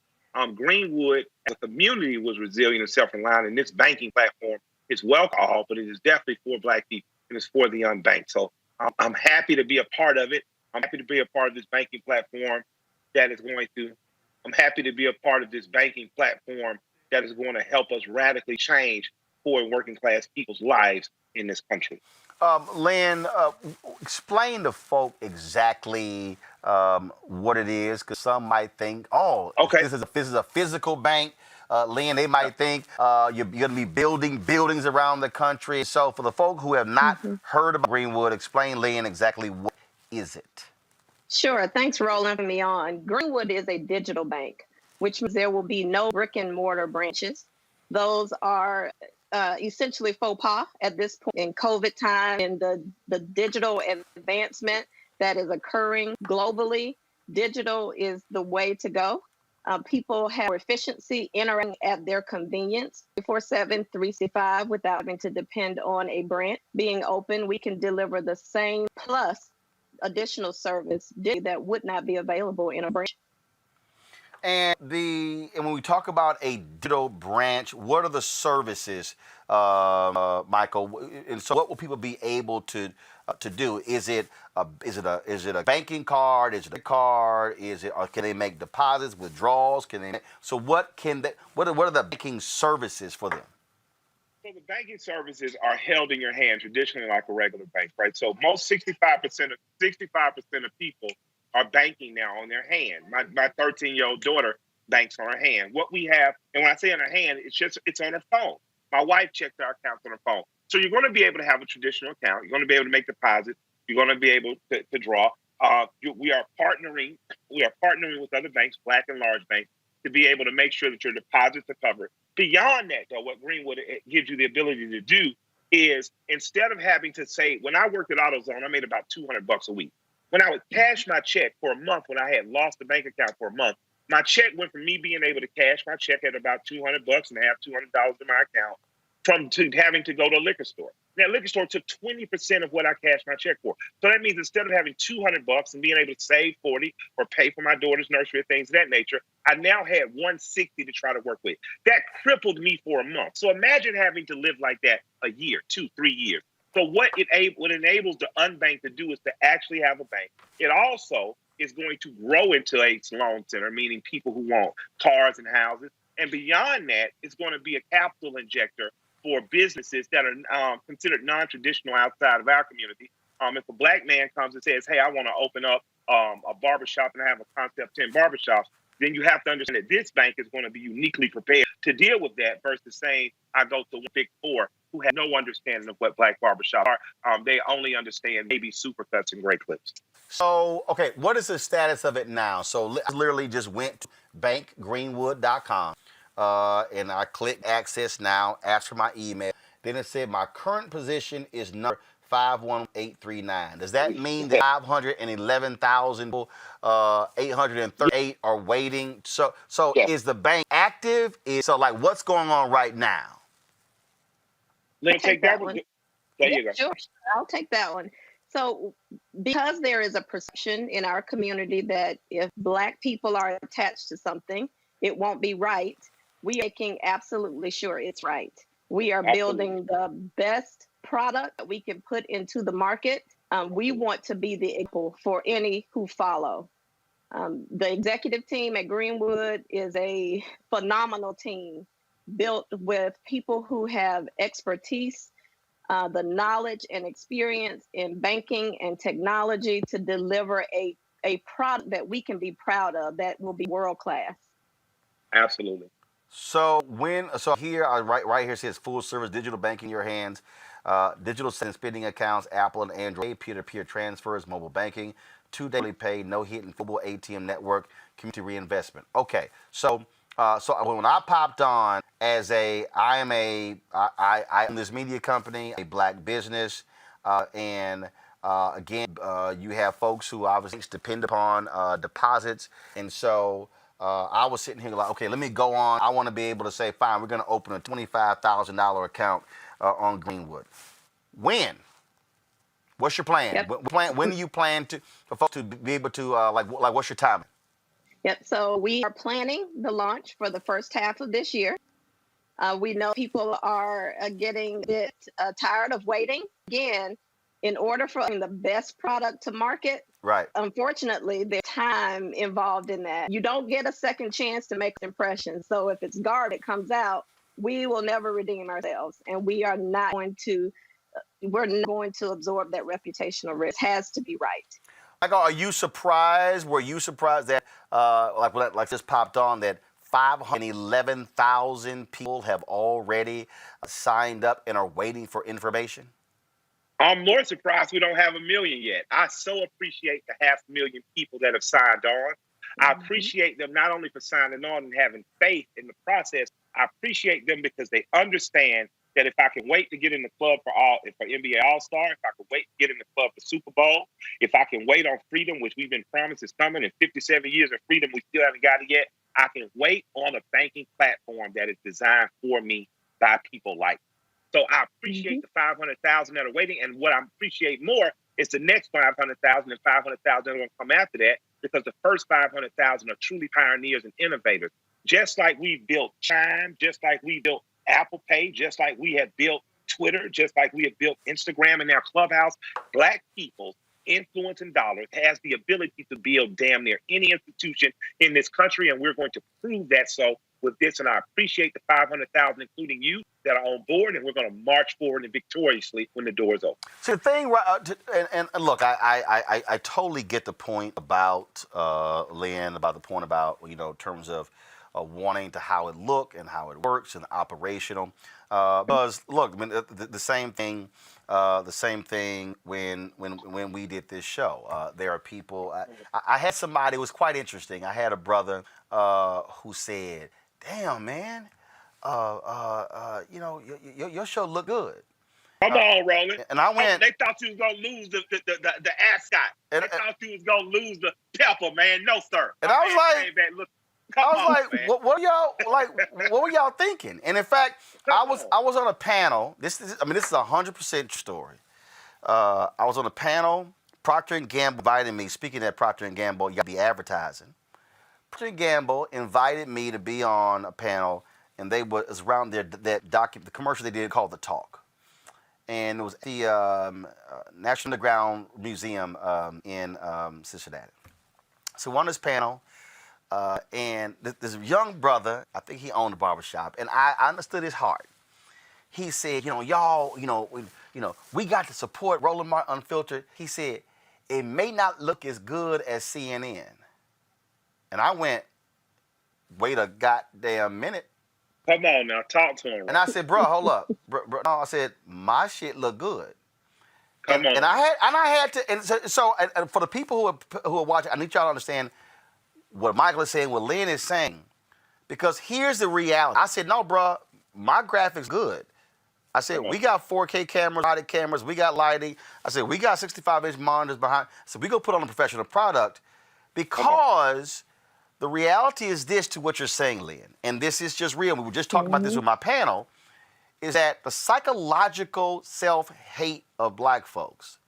Greenwood as a community was resilient and self-reliant, and this banking platform is welcome, but it is definitely for black people and it's for the unbanked. So I'm happy to be a part of it. I'm happy to be a part of this banking platform that is going to help us radically change poor and working class people's lives in this country. Lynn, explain to folk exactly what it is, because some might think, okay, this is a physical bank. Lynn, they might think you're going to be building buildings around the country. So for the folk who have not heard about Greenwood, explain, Lynn, exactly what is it? Sure. Thanks, Roland, for me on. Greenwood is a digital bank, which means there will be no brick and mortar branches. Those are essentially faux pas at this point in COVID time and the digital advancement that is occurring globally. Digital is the way to go. People have more efficiency entering at their convenience 24/7, 365 without having to depend on a branch being open. We can deliver the same plus additional service that would not be available in a branch. And when we talk about a digital branch, what are the services, Michael? And so, what will people be able to do? Is it a banking card? Is it a card? Or can they make deposits, withdrawals? So what are the banking services for them? So the banking services are held in your hand traditionally like a regular bank, right? So most 65% of people are banking now on their hand. My 13-year-old daughter banks on her hand. What we have, and when I say on her hand, it's on her phone. My wife checks our accounts on her phone. So you're going to be able to have a traditional account. You're going to be able to make deposits. You're going to be able to draw. We are partnering with other banks, black and large banks, to be able to make sure that your deposits are covered. Beyond that, though, what Greenwood gives you the ability to do is, instead of having to say, when I worked at AutoZone, I made about $200 a week. When I would cash my check for a month, when I had lost the bank account for a month, my check went from me being able to cash my check at about $200 and have $200 in my account to having to go to a liquor store. That liquor store took 20% of what I cashed my check for. So that means instead of having $200 and being able to save 40 or pay for my daughter's nursery or things of that nature, I now had 160 to try to work with. That crippled me for a month. So imagine having to live like that a year, 2, 3 years. So what enables the unbanked to do is to actually have a bank. It also is going to grow into a loan center, meaning people who want cars and houses. And beyond that, it's going to be a capital injector for businesses that are considered non-traditional outside of our community. If a black man comes and says, hey, I want to open up a barbershop and have a concept 10 barbershops, then you have to understand that this bank is going to be uniquely prepared to deal with that versus saying, I go to Big Four, who have no understanding of what black barbershops are. They only understand maybe supercuts and great clips. So, okay, what is the status of it now? So I literally just went to bankgreenwood.com and I clicked access now, asked for my email. Then it said my current position is number 51839. Does that mean that 511,000 people, 838 are waiting? So is the bank active? So like what's going on right now? Let me take that one. There you go. Sure, I'll take that one. So because there is a perception in our community that if Black people are attached to something, it won't be right, we are making absolutely sure it's right. We are building the best product that we can put into the market. We want to be the example for any who follow. The executive team at Greenwood is a phenomenal team built with people who have expertise, the knowledge and experience in banking and technology to deliver a product that we can be proud of that will be world class. Absolutely. So here, right here says full service digital banking in your hands, digital spending accounts, Apple and Android, peer-to-peer transfers, mobile banking, 2 daily pay, no hidden mobile ATM network, community reinvestment. Okay, so when I popped on as I own this media company, a Black business, and again, you have folks who obviously depend upon deposits, and so. I was sitting here like, okay, let me go on. I want to be able to say, fine, we're going to open a $25,000 account on Greenwood. When? What's your plan? Yep. When do you plan for folks to be able to like what's your timing? Yep. So we are planning the launch for the first half of this year. We know people are getting a bit tired of waiting. Again, in order for the best product to market, right? Unfortunately, there's time involved in that. You don't get a second chance to make an impression. So if it's garbage that comes out, we will never redeem ourselves, and we are not going to. We're not going to absorb that reputational risk. It has to be right. Michael, are you surprised? Were you surprised that like this popped on that 511,000 people have already signed up and are waiting for information? I'm more surprised we don't have 1 million yet. I so appreciate the 500,000 people that have signed on. I appreciate them not only for signing on and having faith in the process, I appreciate them because they understand that if I can wait to get in the club for NBA All-Star, if I can wait to get in the club for Super Bowl, if I can wait on freedom, which we've been promised is coming, in 57 years of freedom, we still haven't got it yet, I can wait on a banking platform that is designed for me by people like me. So I appreciate the 500,000 that are waiting. And what I appreciate more is the next 500,000 and 500,000 that are going to come after that, because the first 500,000 are truly pioneers and innovators. Just like we built Chime, just like we built Apple Pay, just like we have built Twitter, just like we have built Instagram and now Clubhouse, Black people's influence and dollars has the ability to build damn near any institution in this country. And we're going to prove that so with this. And I appreciate the 500,000, including you, that are on board, and we're going to march forward and victoriously when the doors open. So the thing, and look, I totally get the point about Lynn, about the point about, in terms of wanting to how it look and how it works and operational. Because look, I mean, the same thing when we did this show. There are people. I had somebody. It was quite interesting. I had a brother who said, "Damn, man, your show looked good." Come on, Roland. And I went. They thought you was gonna lose the ascot. They thought you was gonna lose the pepper, man. No, sir. And I was like, what were y'all thinking? And in fact, I was on a panel. This is 100% story. I was on a panel. Procter & Gamble invited me. Speaking at Procter & Gamble, you got the advertising. Procter & Gamble invited me to be on a panel, and it was around the commercial they did called The Talk. And it was at the National Underground Museum in Cincinnati. So on this panel, and this young brother, I think he owned a barbershop, and I understood his heart. He said, y'all, we got to support Roland Martin Unfiltered. He said, it may not look as good as CNN. And I went, wait a goddamn minute. Come on now, talk to him. And I said, bro, hold up. Bro, no, I said, my shit look good. Come on. And I had to, and so for the people who are watching, I need y'all to understand what Michael is saying, what Lynn is saying, because here's the reality. I said, no, bro, my graphics good. I said, we got 4K cameras, body cameras, we got lighting. I said, we got 65-inch monitors behind. So we go put on a professional product because the reality is this to what you're saying, Lynn, and this is just real. We were just talking about this with my panel, is that the psychological self-hate of black folks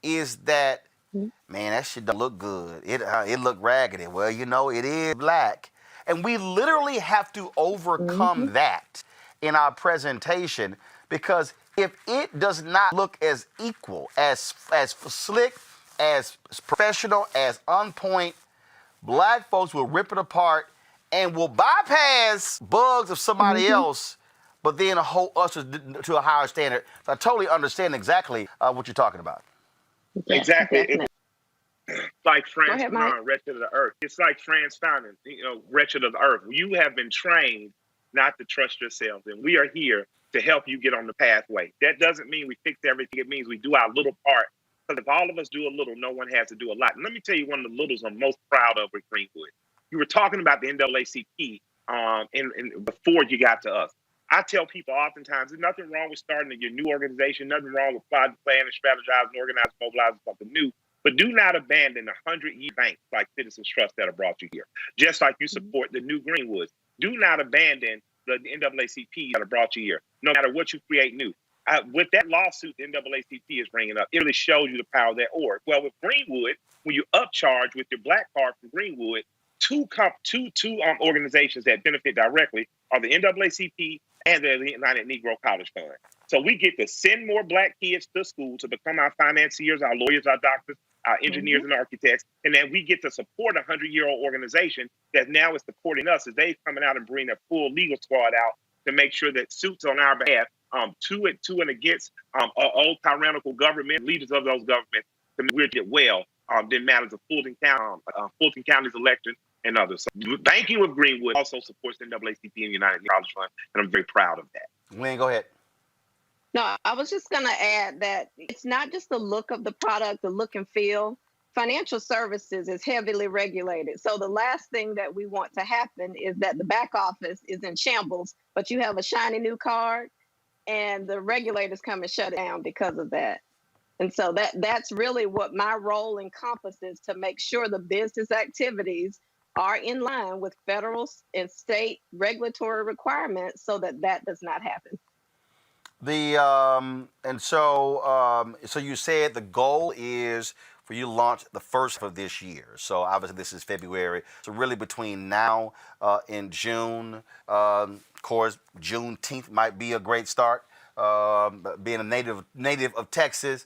is that, man, that shit don't look good. It look raggedy. Well, you know, it is black. And we literally have to overcome that in our presentation, because if it does not look as equal, as slick, as professional, as on point, black folks will rip it apart and will bypass bugs of somebody else, but then hold us to a higher standard. So I totally understand exactly what you're talking about. Exactly. It's like Franz Fanon, Wretched of the Earth. It's like Franz Fanon, Wretched of the Earth. You have been trained not to trust yourselves, and we are here to help you get on the pathway. That doesn't mean we fix everything. It means we do our little part. Because if all of us do a little, no one has to do a lot. And let me tell you one of the littles I'm most proud of with Greenwood. You were talking about the NAACP before you got to us. I tell people oftentimes, there's nothing wrong with starting your new organization, nothing wrong with plan and strategize and organize and mobilize something new. But do not abandon the 100-year banks like Citizens Trust that have brought you here. Just like you support the new Greenwoods. Do not abandon the NAACP that have brought you here, no matter what you create new. With that lawsuit the NAACP is bringing up, it really shows you the power of that org. Well, with Greenwood, when you upcharge with your black card from Greenwood, two organizations that benefit directly are the NAACP and the United Negro College Fund. So we get to send more black kids to school to become our financiers, our lawyers, our doctors, our engineers and architects, and then we get to support a 100-year-old organization that now is supporting us as they've coming out and bring a full legal squad out to make sure that suits on our behalf to and against old tyrannical government, leaders of those governments, to get well, then matters of Fulton County's election and others. So banking with Greenwood also supports the NAACP and United College Fund, and I'm very proud of that. Wayne, go ahead. No, I was just going to add that it's not just the look of the product, the look and feel. Financial services is heavily regulated. So the last thing that we want to happen is that the back office is in shambles, but you have a shiny new card and the regulators come and shut it down because of that. And so that's really what my role encompasses, to make sure the business activities are in line with federal and state regulatory requirements so that does not happen. So you said the goal is for you to launch the first of this year. So obviously this is February. So really between now and June, of course, Juneteenth might be a great start. Being a native of Texas,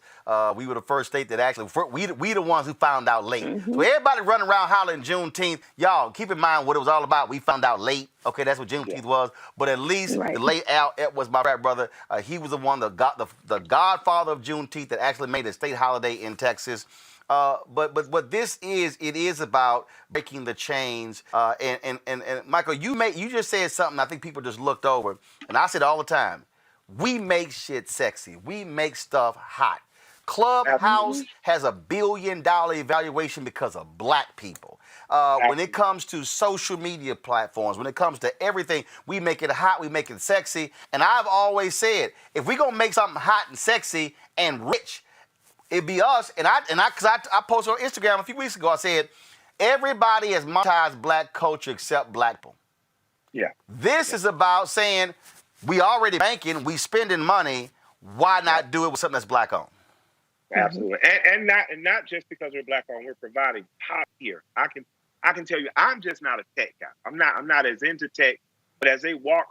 we were the first state that actually, we the ones who found out late. So everybody running around hollering Juneteenth, y'all keep in mind what it was all about. We found out late. Okay, that's what Juneteenth was. But at least the late Al was my frat brother. He was the one that got the godfather of Juneteenth that actually made it a state holiday in Texas. But what this is, it is about breaking the chains. And Michael, you just said something I think people just looked over, and I said all the time. We make shit sexy. We make stuff hot. Clubhouse has $1 billion evaluation because of black people. When it comes to social media platforms, when it comes to everything, we make it hot, we make it sexy. And I've always said, if we're gonna make something hot and sexy and rich, it'd be us. And I posted on Instagram a few weeks ago, I said, everybody has monetized black culture except black people. Yeah. This is about saying, we already banking, we spending money. Why not do it with something that's black owned? Absolutely, and not just because we're black owned. We're providing top tier. I can tell you, I'm just not a tech guy. I'm not as into tech. But as they walk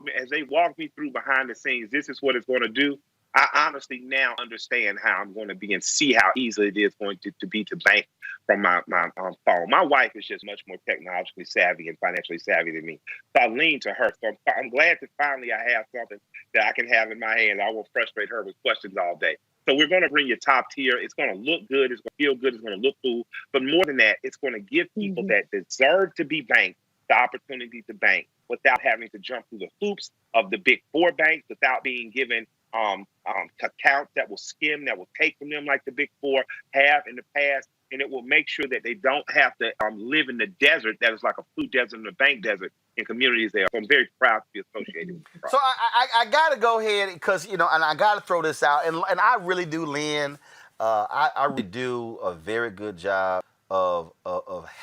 me through behind the scenes, this is what it's going to do. I honestly now understand how I'm going to be and see how easy it is going to be to bank from my phone. My wife is just much more technologically savvy and financially savvy than me. So I lean to her. So I'm glad that finally I have something that I can have in my hand. I won't frustrate her with questions all day. So we're going to bring you top tier. It's going to look good. It's going to feel good. It's going to look cool. But more than that, it's going to give people that deserve to be banked the opportunity to bank without having to jump through the hoops of the big four banks, without being given accounts that will skim, that will take from them like the big four have in the past. And it will make sure that they don't have to live in the desert that is like a food desert and a bank desert. in communities there. So I'm very proud to be associated with the So I got to go ahead because, and I got to throw this out. And I really do, Lynn. I really do a very good job of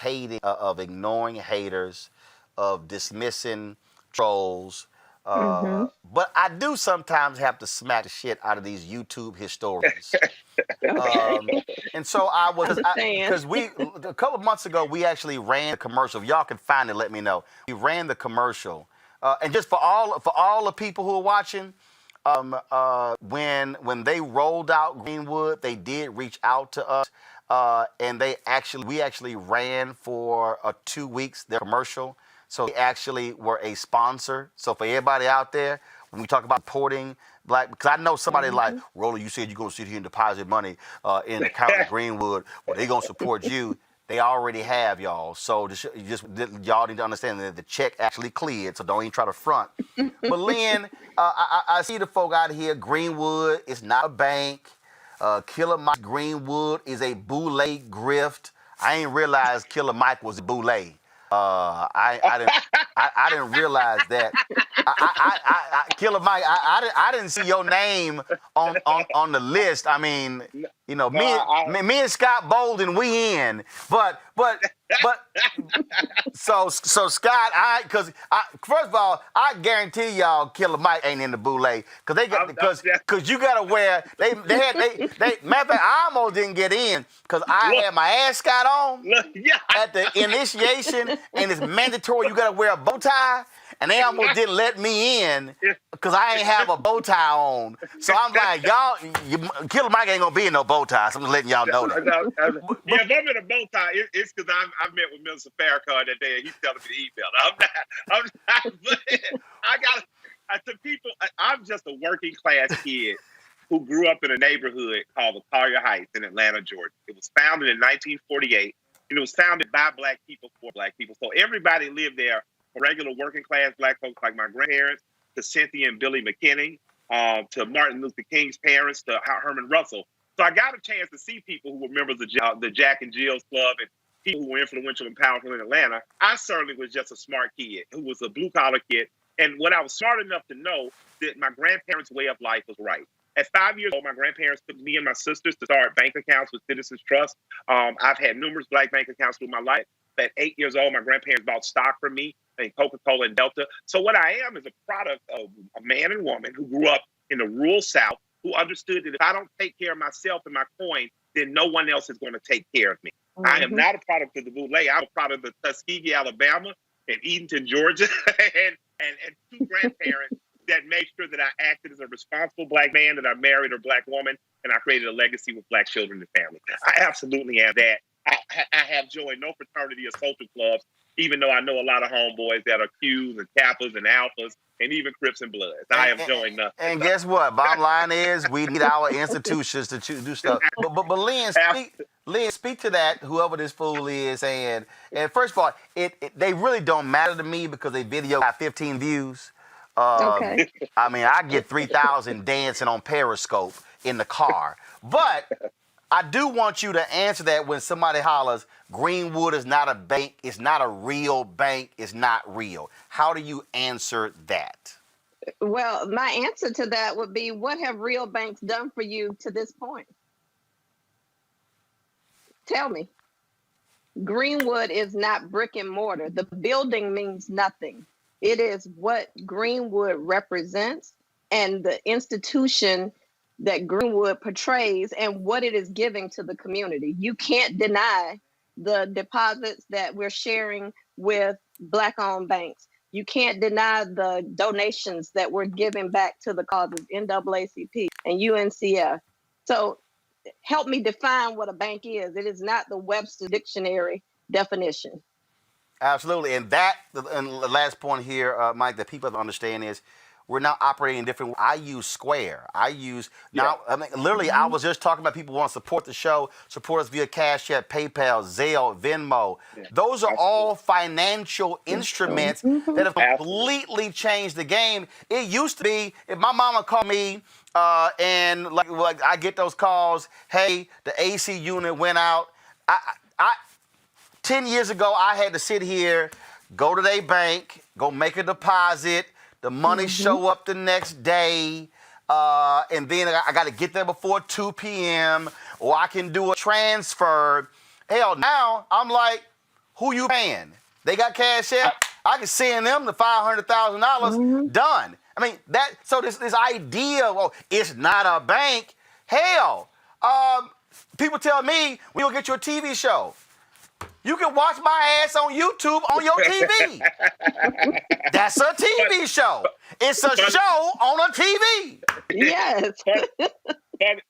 hating, of ignoring haters, of dismissing trolls. Mm-hmm. But I do sometimes have to smack the shit out of these YouTube historians. And so I was, because we, a couple of months ago, we actually ran a commercial. If y'all can find it, let me know. We ran the commercial. And just for all the people who are watching, when they rolled out Greenwood, they did reach out to us. And we actually ran for 2 weeks their commercial. So they actually were a sponsor. So for everybody out there, when we talk about supporting black, because I know somebody like, Roland, you said you're going to sit here and deposit money in the county of Greenwood. Well, they're going to support you. They already have, y'all. So y'all need to understand that the check actually cleared, so don't even try to front. But Lynn, I see the folk out here. Greenwood is not a bank. Killer Mike Greenwood is a boule grift. I ain't realized Killer Mike was a boule. I didn't realize that. Killer Mike, I didn't see your name on the list. I mean, me and Scott Bolden, we in, but so Scott, first of all, I guarantee y'all Killer Mike ain't in the boule because you gotta wear matter of fact, I almost didn't get in because I had my ascot on at the initiation, and it's mandatory you gotta wear a bow tie. And they almost didn't let me in because I ain't have a bow tie on. So I'm like, y'all, Killer Mike ain't gonna be in no bow tie. So I'm just letting y'all know that. If I'm in a bow tie, it's because I met with Mr. Farrakhan that day, and he's telling me to email. I'm not. To people, I'm just a working class kid who grew up in a neighborhood called Collier Heights in Atlanta, Georgia. It was founded in 1948, and it was founded by Black people for Black people. So everybody lived there. Regular working class Black folks like my grandparents, to Cynthia and Billy McKinney, to Martin Luther King's parents, to Herman Russell. So I got a chance to see people who were members of the Jack and Jill's Club and people who were influential and powerful in Atlanta. I certainly was just a smart kid who was a blue-collar kid. And what I was smart enough to know that my grandparents' way of life was right. At 5 years old, my grandparents took me and my sisters to start bank accounts with Citizens Trust. I've had numerous Black bank accounts through my life. At 8 years old, my grandparents bought stock from me in Coca-Cola and Delta. So what I am is a product of a man and woman who grew up in the rural South, who understood that if I don't take care of myself and my coin, then no one else is going to take care of me. Mm-hmm. I am not a product of the boule. I'm a product of Tuskegee, Alabama, and Edenton, Georgia, and two grandparents that made sure that I acted as a responsible Black man, that I married a Black woman, and I created a legacy with Black children and family. I absolutely am that. I have joined no fraternity or social clubs, even though I know a lot of homeboys that are Qs and Kappas and Alphas and even Crips and Bloods. I have joined nothing. And guess what? Bottom line is we need our institutions to do stuff. But Lynn, speak to that, whoever this fool is. And first of all, they really don't matter to me because they video got 15 views. Okay. I mean, I get 3,000 dancing on Periscope in the car. But I do want you to answer that when somebody hollers, Greenwood is not a bank, it's not a real bank, it's not real. How do you answer that? Well, my answer to that would be, what have real banks done for you to this point? Tell me. Greenwood is not brick and mortar. The building means nothing. It is what Greenwood represents and the institution that Greenwood portrays and what it is giving to the community. You can't deny the deposits that we're sharing with Black-owned banks. You can't deny the donations that we're giving back to the causes, NAACP and UNCF. So help me define what a bank is. It is not the Webster Dictionary definition. Absolutely. And the last point here, Mike, that people have to understand is we're now operating in different. I use Square. I was just talking about people who want to support the show, support us via Cash App, PayPal, Zelle, Venmo. Yeah. Those are all financial instruments that have completely changed the game. It used to be, if my mama called me and like I get those calls, hey, the AC unit went out. 10 years ago, I had to sit here, go to their bank, go make a deposit, the money show up the next day, and then I got to get there before 2 p.m., or I can do a transfer. Hell, now I'm like, who you paying? They got Cash App. I can send them the $500,000. Done. I mean, so this idea of, oh, it's not a bank. Hell, people tell me, we'll get you a TV show. You can watch my ass on YouTube on your TV. That's a TV show. It's a show on a TV. Yes.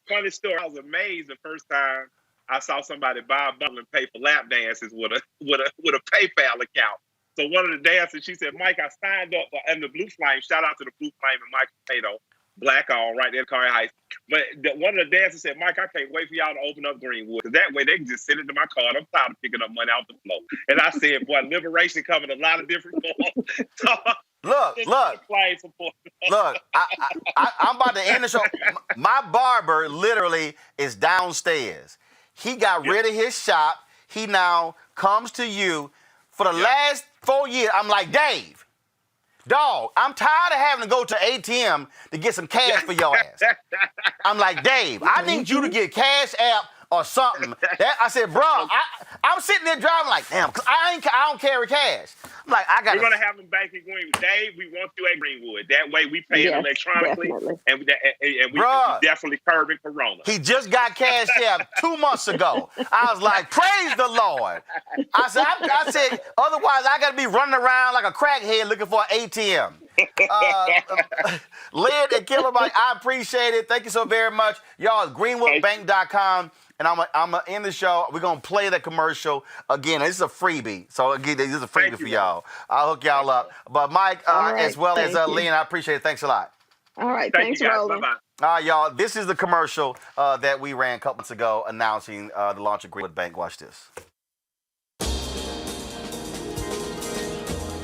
Funny story. I was amazed the first time I saw somebody buy a bundle and pay for lap dances with a PayPal account. So one of the dancers, she said, Mike, I signed up in the Blue Flame. Shout out to the Blue Flame and Mike Potato. Black on right there in Curry Heights. But one of the dancers said, Mike, I can't wait for y'all to open up Greenwood. Because that way they can just send it to my card. I'm tired of picking up money off the floor. And I said, boy, liberation coming in a lot of different forms. Look, I'm about to end the show. My barber literally is downstairs. He got rid of his shop. He now comes to you. For the last 4 years, I'm like, Dave, dog, I'm tired of having to go to ATM to get some cash for your ass. I'm like, Dave, I need you to get Cash App or something. I said, bro, I'm sitting there driving like, damn, cause I don't carry cash. I'm like, We're gonna have them back in Greenwood. Dave, we want you at Greenwood. That way we pay it electronically, and we definitely curbing Corona. He just got Cash App 2 months ago. I was like, praise the Lord. I said, otherwise I gotta be running around like a crackhead looking for an ATM. Lynn and Killermike, I appreciate it. Thank you so very much. Y'all, greenwoodbank.com. And I'm going to end the show. We're going to play the commercial again. This is a freebie. So, again, this is a freebie for y'all. I'll hook y'all up. But, Mike, as well as Lynn, I appreciate it. Thanks a lot. All right. Thanks, Roland. Bye-bye. All right, y'all. This is the commercial that we ran a couple months ago announcing the launch of Greenwood Bank. Watch this.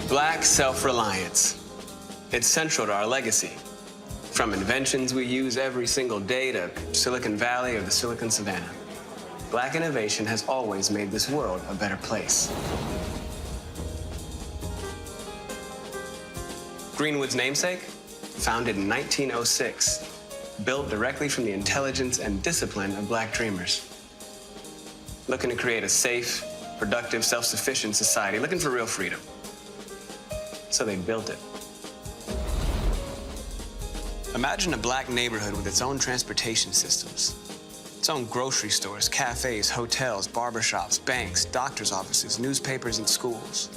Black self-reliance. It's central to our legacy. From inventions we use every single day to Silicon Valley or the Silicon Savannah. Black innovation has always made this world a better place. Greenwood's namesake? Founded in 1906. Built directly from the intelligence and discipline of Black dreamers. Looking to create a safe, productive, self-sufficient society. Looking for real freedom. So they built it. Imagine a Black neighborhood with its own transportation systems. Its own grocery stores, cafes, hotels, barbershops, banks, doctor's offices, newspapers, and schools.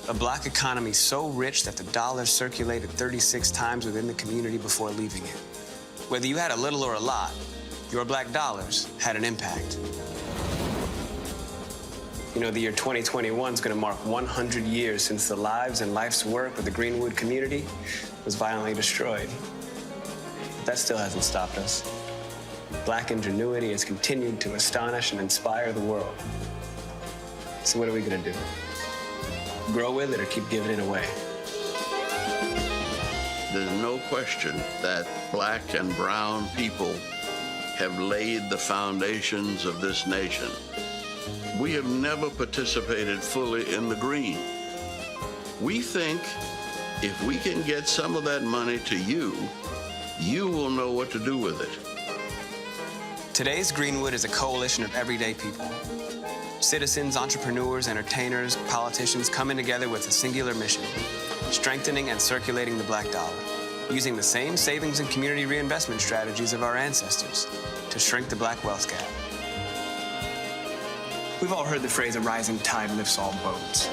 A Black economy so rich that the dollar circulated 36 times within the community before leaving it. Whether you had a little or a lot, your Black dollars had an impact. You know, the year 2021 is going to mark 100 years since the lives and life's work of the Greenwood community was violently destroyed. But that still hasn't stopped us. Black ingenuity has continued to astonish and inspire the world. So what are we going to do? Grow with it or keep giving it away? There's no question that Black and brown people have laid the foundations of this nation. We have never participated fully in the green. We think if we can get some of that money to you, you will know what to do with it. Today's Greenwood is a coalition of everyday people. Citizens, entrepreneurs, entertainers, politicians coming together with a singular mission, strengthening and circulating the Black dollar, using the same savings and community reinvestment strategies of our ancestors to shrink the Black wealth gap. We've all heard the phrase, a rising tide lifts all boats.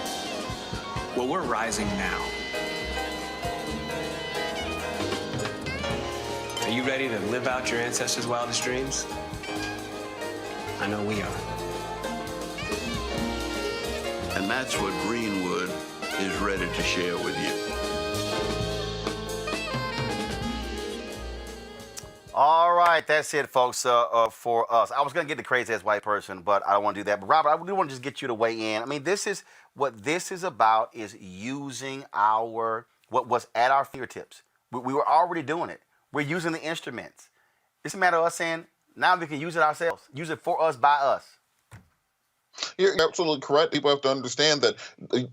Well, we're rising now. Are you ready to live out your ancestors' wildest dreams? I know we are. And that's what Greenwood is ready to share with you. All right, that's it, folks, for us. I was going to get the crazy-ass white person, but I don't want to do that. But, Robert, I do want to just get you to weigh in. I mean, this is what this is about, is using what was at our fingertips. We were already doing it. We're using the instruments. It's a matter of us saying, now we can use it ourselves. Use it for us, by us. You're absolutely correct. People have to understand that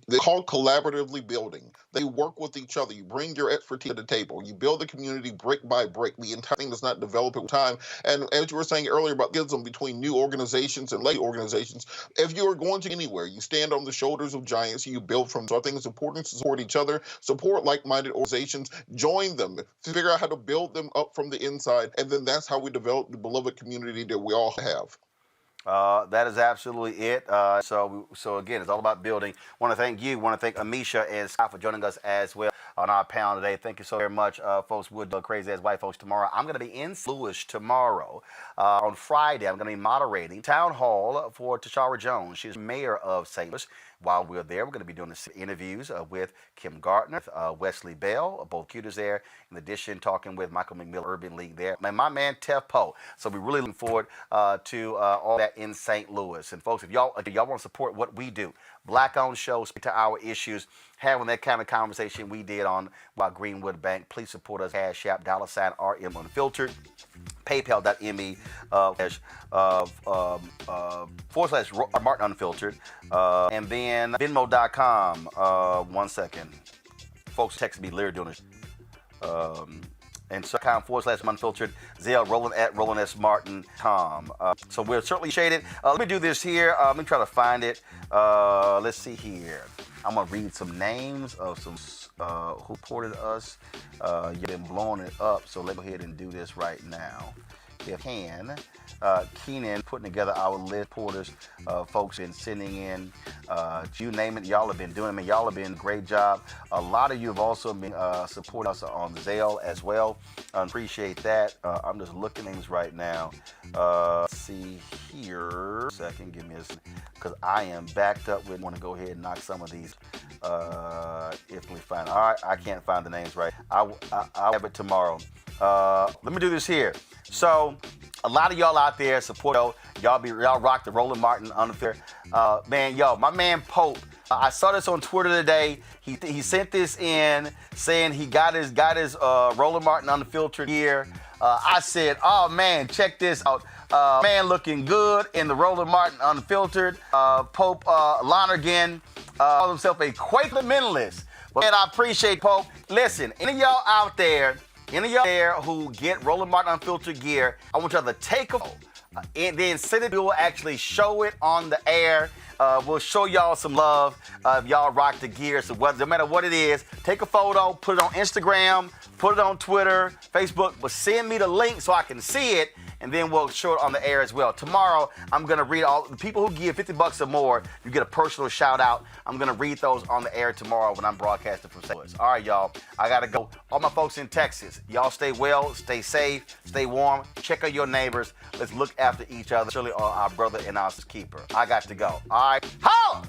they're called collaboratively building. They work with each other. You bring your expertise to the table. You build the community brick by brick. The entire thing does not develop over time. And as you were saying earlier about the schism between new organizations and late organizations, if you are going to anywhere, you stand on the shoulders of giants, you build from. So I think it's important to support each other, support like-minded organizations, join them, figure out how to build them up from the inside, and then that's how we develop the beloved community that we all have. That is absolutely it. So again, it's all about building. Want to thank you. Want to thank Amisha and Scott for joining us as well on our panel today. Thank you so very much, folks. Would crazy as white folks tomorrow. I'm going to be in Louis tomorrow. On Friday, I'm going to be moderating town hall for Tashara Jones. She's mayor of St. Louis. While we're there, we're going to be doing interviews with Kim Gardner, Wesley Bell, both cuties there. In addition, talking with Michael McMillan, Urban League there, and my man Tef Poe. So we're really looking forward to all that in St. Louis. And folks, if y'all want to support what we do, Black-owned shows, speak to our issues, having that kind of conversation we did on Greenwood Bank, please support us. Cash App, $RM Unfiltered, PayPal.me / Martin Unfiltered, and then Venmo.com. 1 second. Folks text me, Larry doing this. And so / Unfiltered, Zelle, Roland at RolandSMartin.com. So we're certainly shaded. Let me do this here. Let me try to find it. Let's see here. I'm going to read some names of some who supported us. You've been blowing it up, so let's go ahead and do this right now. If can, Keenan putting together our list. Porters, folks been sending in, you name it, y'all have been doing it. Y'all have been great job. A lot of you have also been supporting us on Zelle as well. Appreciate that. I'm just looking at names right now. Let's see here. Second, give me a second, because I am backed up with. Want to go ahead and knock some of these. If we find, all right, I can't find the names right. I'll have it tomorrow. Let me do this here. So, a lot of y'all out there support y'all rock the Roland Martin Unfair. Man, my man Pope. I saw this on Twitter today. He sent this in saying he got his Roland Martin Unfiltered gear. I said, oh man, check this out. Man looking good in the Roland Martin Unfiltered. Pope Lonergan called himself a Quaker-mentalist. But man, I appreciate Pope. Listen, any of y'all out there who get Roland Martin Unfiltered gear, I want y'all to take a photo and then send it. We will actually show it on the air. We'll show y'all some love if y'all rock the gear. So no matter what it is, take a photo, put it on Instagram, put it on Twitter, Facebook, but send me the link so I can see it, and then we'll show it on the air as well. Tomorrow, I'm going to read all the people who give $50 or more. You get a personal shout out. I'm going to read those on the air tomorrow when I'm broadcasting from St. Louis. All right, y'all. I got to go. All my folks in Texas, y'all stay well, stay safe, stay warm. Check on your neighbors. Let's look after each other. Surely our brother and our keeper. I got to go. All right. Holla!